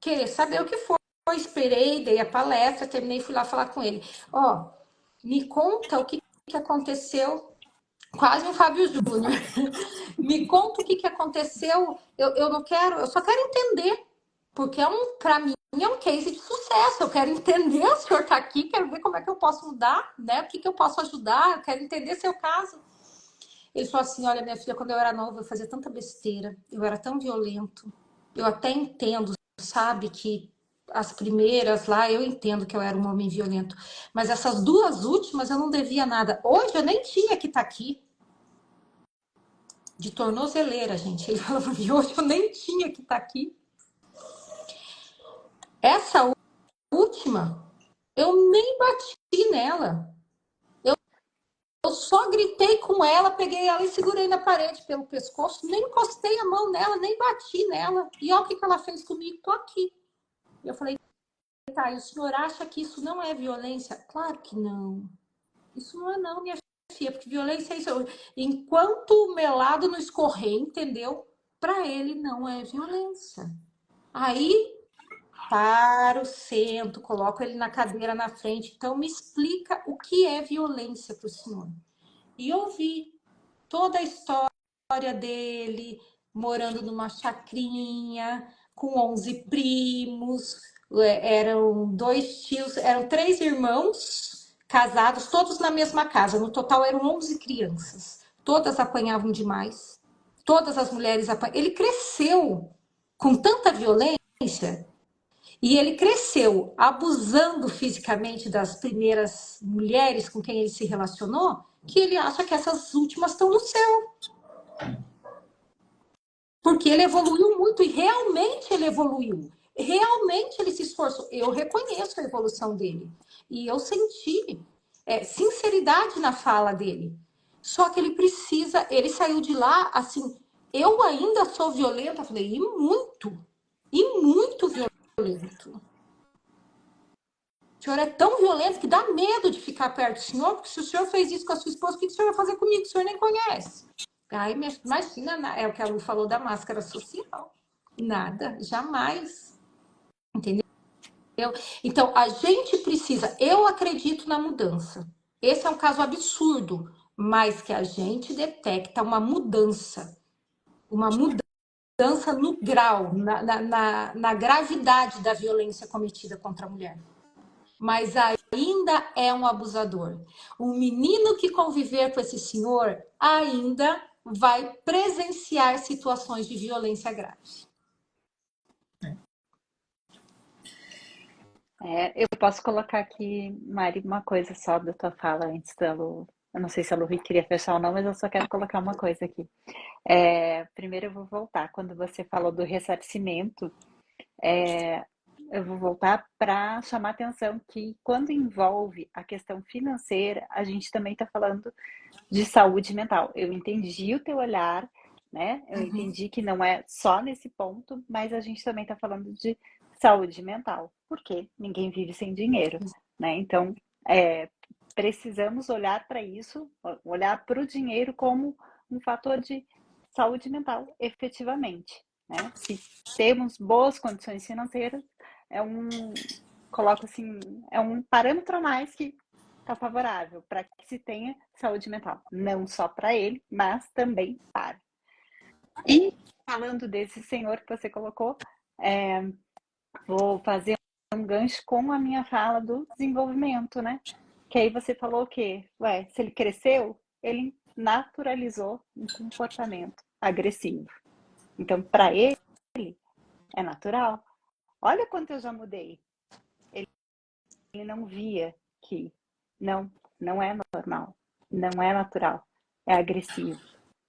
querer saber o que foi. Eu esperei, dei a palestra, terminei, fui lá falar com ele. Ó, me conta o que aconteceu, quase um Fábio Júnior. Me conta o que aconteceu. Eu não quero, eu só quero entender, porque para mim é um case de sucesso. Eu quero entender, o senhor está aqui, quero ver como é que eu posso mudar, né? O que eu posso ajudar, eu quero entender seu caso. Ele falou assim, olha, minha filha, quando eu era nova, eu fazia tanta besteira, eu era tão violento. Eu até entendo, sabe, que as primeiras lá, eu entendo que eu era um homem violento. Mas essas 2 últimas, eu não devia nada. Hoje, eu nem tinha que estar aqui. De tornozeleira, gente. Ele falou pra mim, hoje eu nem tinha que estar aqui. Essa última, eu nem bati nela. Eu só gritei com ela, peguei ela e segurei na parede pelo pescoço, nem encostei a mão nela, nem bati nela. E olha o que ela fez comigo, tô aqui. Eu falei, tá, e o senhor acha que isso não é violência? Claro que não. Isso não é não, minha filha, porque violência é isso. Enquanto o melado não escorrer, entendeu? Para ele não é violência. Aí paro, sento, coloco ele na cadeira na frente. Então me explica o que é violência para o senhor. E ouvi toda a história dele, morando numa chacrinha, com 11 primos, eram 2 tios, eram 3 irmãos casados, todos na mesma casa. No total eram 11 crianças. Todas apanhavam demais. Todas as mulheres apanhavam. Ele cresceu com tanta violência e ele cresceu abusando fisicamente das primeiras mulheres com quem ele se relacionou, que ele acha que essas últimas estão no céu. Porque ele evoluiu muito e realmente ele evoluiu. Realmente ele se esforçou. Eu reconheço a evolução dele. E eu senti sinceridade na fala dele. Só que ele precisa, ele saiu de lá assim, eu ainda sou violenta, falei, e muito violento. O senhor é tão violento que dá medo de ficar perto do senhor, porque se o senhor fez isso com a sua esposa, o que o senhor vai fazer comigo? O senhor nem conhece. Aí, imagina, é o que a Lu falou da máscara social. Nada, jamais. Entendeu? Então, a gente precisa, eu acredito na mudança. Esse é um caso absurdo, mas que a gente detecta uma mudança no grau, na gravidade da violência cometida contra a mulher. Mas ainda é um abusador. O menino que conviver com esse senhor ainda vai presenciar situações de violência grave. Eu posso colocar aqui, Mari, uma coisa só da tua fala antes da Lu. Eu não sei se a Lu queria fechar ou não, mas eu só quero colocar uma coisa aqui. Primeiro eu vou voltar. Quando você falou do ressarcimento, eu vou voltar para chamar a atenção que quando envolve a questão financeira, a gente também está falando de saúde mental. Eu entendi o teu olhar, né? Eu entendi que não é só nesse ponto, mas a gente também está falando de saúde mental, porque ninguém vive sem dinheiro, né? Então, precisamos olhar para isso, olhar para o dinheiro como um fator de saúde mental, efetivamente, né? Se temos boas condições financeiras, coloco assim, é um parâmetro a mais que está favorável para que se tenha saúde mental, não só para ele, mas também para. E falando desse senhor que você colocou, vou fazer um gancho com a minha fala do desenvolvimento, né? Que aí você falou que, se ele cresceu, ele naturalizou um comportamento agressivo. Então, para ele, é natural. Olha quanto eu já mudei. Ele não via que não é normal, não é natural, é agressivo.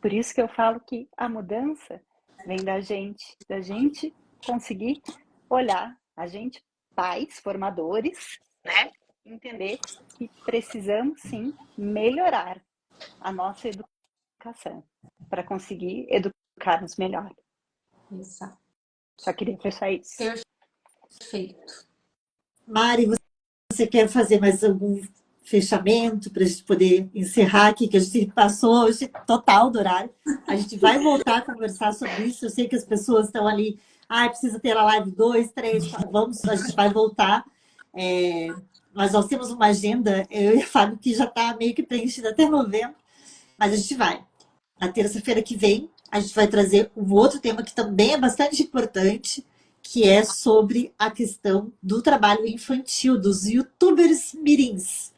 Por isso que eu falo que a mudança vem da gente conseguir olhar, a gente, pais, formadores, né? Entender que precisamos sim melhorar a nossa educação para conseguir educar-nos melhor. Exato. Só queria fechar isso. Perfeito. Mari, você quer fazer mais algum fechamento para a gente poder encerrar aqui, que a gente passou hoje total do horário. A gente vai voltar a conversar sobre isso. Eu sei que as pessoas estão ali, precisa ter a live 2, 3, 4. Vamos, a gente vai voltar. Mas nós temos uma agenda, eu e a Fábio, que já está meio que preenchida até novembro, mas a gente vai. Na terça-feira que vem, a gente vai trazer um outro tema que também é bastante importante, que é sobre a questão do trabalho infantil, dos youtubers mirins.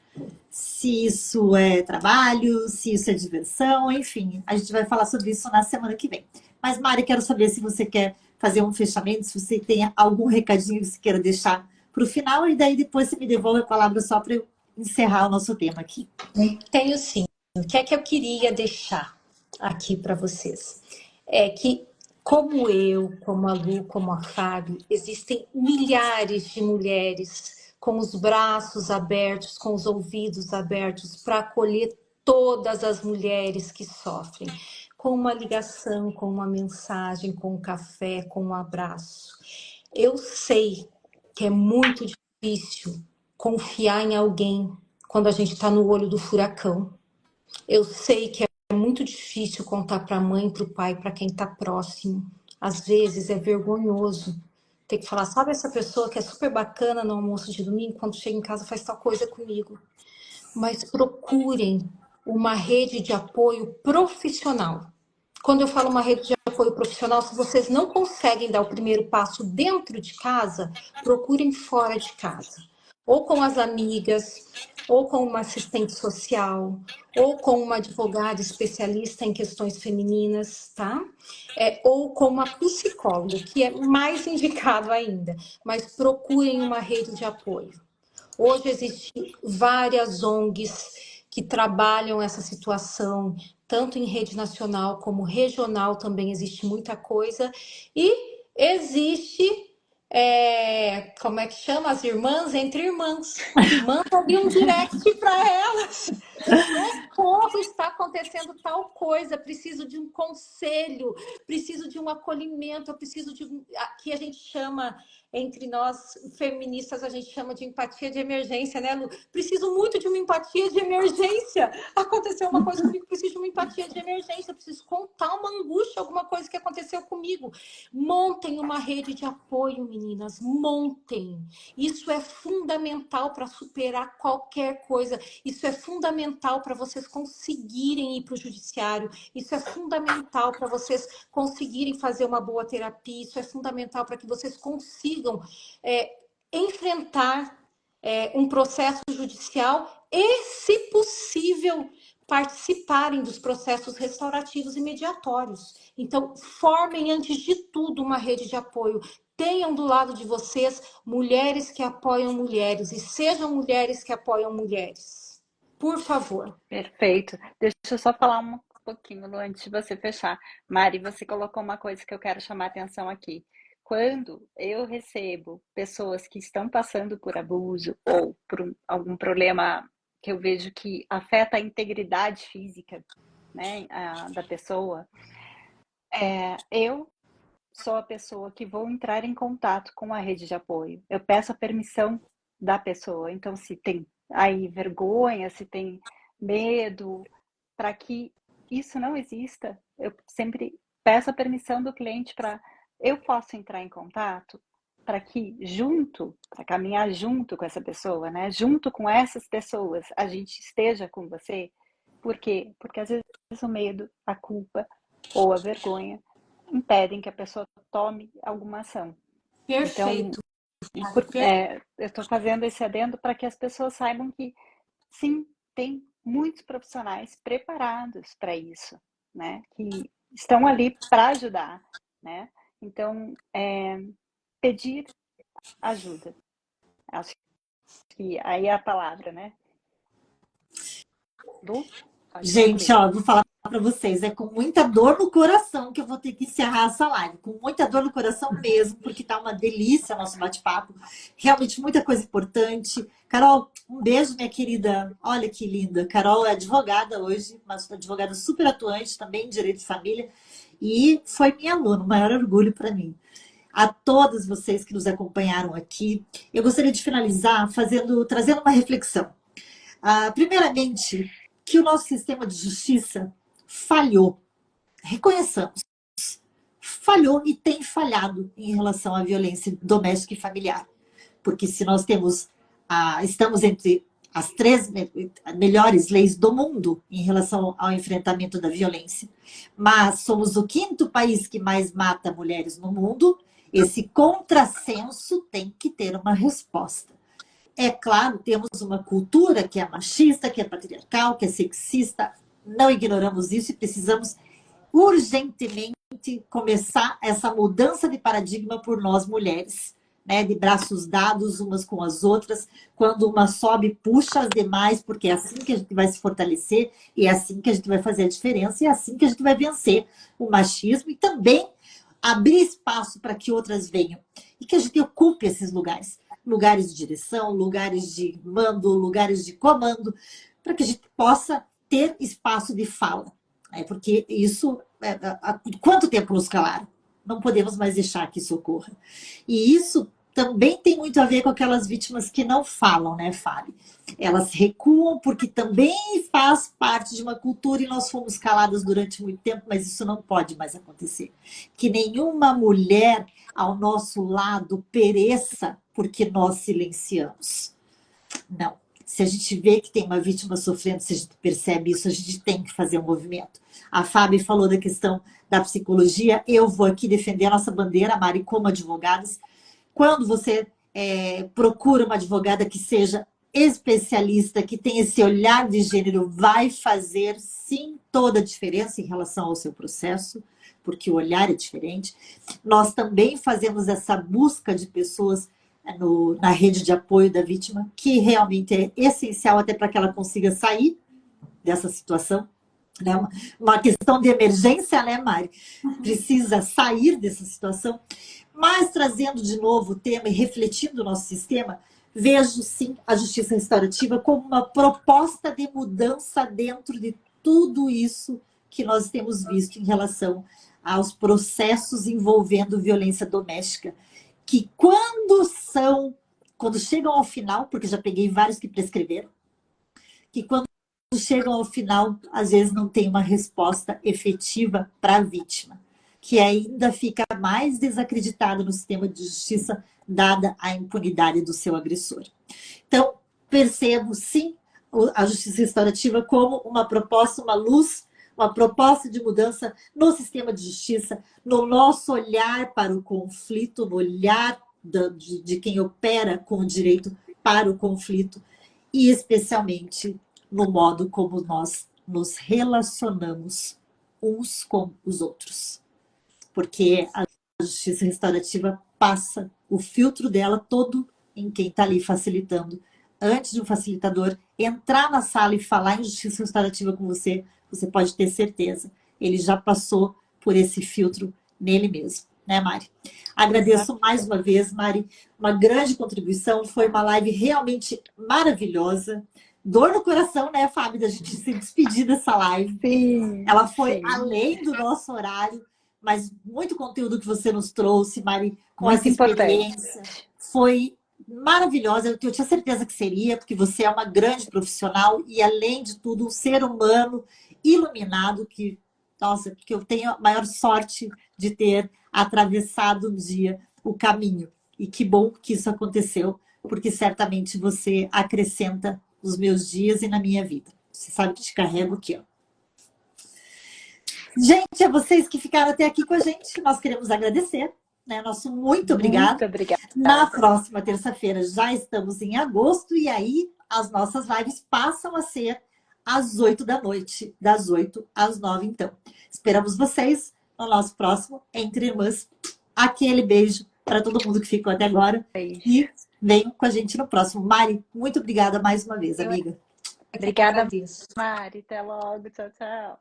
Se isso é trabalho, se isso é diversão, enfim. A gente vai falar sobre isso na semana que vem. Mas, Mari, quero saber se você quer fazer um fechamento, se você tem algum recadinho que você queira deixar para o final, e daí depois você me devolve a palavra só para eu encerrar o nosso tema aqui. Tenho sim. O que é que eu queria deixar aqui para vocês? É que, como eu, como a Lu, como a Fábio, existem milhares de mulheres com os braços abertos, com os ouvidos abertos para acolher todas as mulheres que sofrem, com uma ligação, com uma mensagem, com um café, com um abraço. Eu sei que é muito difícil confiar em alguém quando a gente está no olho do furacão. Eu sei que é muito difícil contar para a mãe, para o pai, para quem está próximo. Às vezes é vergonhoso ter que falar, sabe essa pessoa que é super bacana no almoço de domingo, quando chega em casa faz tal coisa comigo. Mas procurem uma rede de apoio profissional. Quando eu falo uma rede de apoio profissional, se vocês não conseguem dar o primeiro passo dentro de casa, procurem fora de casa. Ou com as amigas, ou com uma assistente social, ou com uma advogada especialista em questões femininas, tá? Ou com uma psicóloga, que é mais indicado ainda. Mas procurem uma rede de apoio. Hoje existem várias ONGs que trabalham essa situação, tanto em rede nacional como regional também existe muita coisa. E existe, como é que chama? As irmãs entre irmãs. Manda ali um direct para elas. Socorro, está acontecendo tal coisa, preciso de um conselho, preciso de um acolhimento, eu preciso de que a gente chama, entre nós feministas, a gente chama de empatia de emergência, né, Lu? Preciso muito de uma empatia de emergência. Aconteceu uma coisa comigo, preciso de uma empatia de emergência, preciso contar uma angústia, alguma coisa que aconteceu comigo. Montem uma rede de apoio, meninas, montem. Isso é fundamental para superar qualquer coisa. Isso é fundamental para vocês conseguirem ir para o judiciário. Isso é fundamental para vocês conseguirem fazer uma boa terapia. Isso é fundamental para que vocês consigam enfrentar um processo judicial e, se possível, participarem dos processos restaurativos e mediatórios. Então, formem, antes de tudo, uma rede de apoio. Tenham do lado de vocês mulheres que apoiam mulheres e sejam mulheres que apoiam mulheres. Por favor. Perfeito. Deixa eu só falar um pouquinho, Lu, antes de você fechar. Mari, você colocou uma coisa que eu quero chamar a atenção aqui. Quando eu recebo pessoas que estão passando por abuso ou por algum problema que eu vejo que afeta a integridade física, né, da pessoa, eu sou a pessoa que vou entrar em contato com a rede de apoio. Eu peço a permissão da pessoa. Então, se tem aí vergonha, se tem medo, para que isso não exista, eu sempre peço a permissão do cliente para eu posso entrar em contato para que para caminhar junto com essa pessoa, né? Junto com essas pessoas, a gente esteja com você. Por quê? Porque às vezes o medo, a culpa ou a vergonha impedem que a pessoa tome alguma ação. Perfeito. Então, eu estou fazendo esse adendo para que as pessoas saibam que, sim, tem muitos profissionais preparados para isso, né? Que estão ali para ajudar, né? Então, pedir ajuda. Acho que aí é a palavra, né? Lu, pode Gente, concluir. ó, vou falar para vocês, é com muita dor no coração que eu vou ter que encerrar essa live, com muita dor no coração mesmo, porque tá uma delícia nosso bate-papo, realmente muita coisa importante. Carol, um beijo, minha querida. Olha que linda. Carol é advogada hoje, mas advogada super atuante também em direito de família e foi minha aluna, o maior orgulho para mim. A todas vocês que nos acompanharam aqui, eu gostaria de finalizar trazendo uma reflexão. Primeiramente, que o nosso sistema de justiça falhou. Reconheçamos. Falhou e tem falhado em relação à violência doméstica e familiar. Porque se nós estamos entre as 3 melhores leis do mundo em relação ao enfrentamento da violência, mas somos o 5º país que mais mata mulheres no mundo, esse contrassenso tem que ter uma resposta. É claro, temos uma cultura que é machista, que é patriarcal, que é sexista, não ignoramos isso e precisamos urgentemente começar essa mudança de paradigma por nós mulheres, né? De braços dados umas com as outras, quando uma sobe, puxa as demais, porque é assim que a gente vai se fortalecer, e é assim que a gente vai fazer a diferença, e é assim que a gente vai vencer o machismo e também abrir espaço para que outras venham e que a gente ocupe esses lugares de direção, lugares de mando, lugares de comando, para que a gente possa ter espaço de fala. Porque isso, há quanto tempo nos calaram? Não podemos mais deixar que isso ocorra. E isso também tem muito a ver com aquelas vítimas que não falam, né, Fábio? Elas recuam porque também faz parte de uma cultura e nós fomos caladas durante muito tempo, mas isso não pode mais acontecer. Que nenhuma mulher ao nosso lado pereça porque nós silenciamos. Não. Se a gente vê que tem uma vítima sofrendo, se a gente percebe isso, a gente tem que fazer um movimento. A Fábio falou da questão da psicologia. Eu vou aqui defender a nossa bandeira, Mari, como advogadas. Quando você procura uma advogada que seja especialista, que tenha esse olhar de gênero, vai fazer, sim, toda a diferença em relação ao seu processo, porque o olhar é diferente. Nós também fazemos essa busca de pessoas na rede de apoio da vítima, que realmente é essencial até para que ela consiga sair dessa situação. Né? Uma questão de emergência, né, Mari? Precisa sair dessa situação. Mas trazendo de novo o tema e refletindo o nosso sistema, vejo sim a justiça restaurativa como uma proposta de mudança dentro de tudo isso que nós temos visto em relação aos processos envolvendo violência doméstica, que quando chegam ao final, porque já peguei vários que prescreveram, que quando chegam ao final, às vezes não tem uma resposta efetiva para a vítima, que ainda fica mais desacreditada no sistema de justiça, dada a impunidade do seu agressor. Então, percebo, sim, a justiça restaurativa como uma proposta, uma luz, uma proposta de mudança no sistema de justiça, no nosso olhar para o conflito, no olhar de quem opera com o direito para o conflito, e especialmente no modo como nós nos relacionamos uns com os outros. Porque a justiça restaurativa passa o filtro dela todo em quem está ali facilitando. Antes de um facilitador entrar na sala e falar em justiça restaurativa com você, você pode ter certeza, ele já passou por esse filtro nele mesmo, né, Mari? Agradeço mais uma vez, Mari, uma grande contribuição, foi uma live realmente maravilhosa. Dor no coração, né, Fábio, da gente se despedir dessa live. Sim, Ela foi sim. além do nosso horário, mas muito conteúdo que você nos trouxe, Mari, com Muito essa importante. experiência. Foi maravilhosa, eu tinha certeza que seria, porque você é uma grande profissional e, além de tudo, um ser humano iluminado que, nossa, que eu tenho a maior sorte de ter atravessado um dia o caminho. E que bom que isso aconteceu, porque certamente você acrescenta nos meus dias e na minha vida. Você sabe que te carrego aqui, ó. Gente, a vocês que ficaram até aqui com a gente, nós queremos agradecer. Né? Nosso muito obrigado. Muito obrigada. Na próxima terça-feira já estamos em agosto e aí as nossas lives passam a ser às 8 da noite, das 8 às 9, então. Esperamos vocês no nosso próximo Entre Irmãs. Aquele beijo para todo mundo que ficou até agora. Beijo. E venham com a gente no próximo. Mari, muito obrigada mais uma vez, amiga. Obrigada, Mari. Até logo. Tchau, tchau.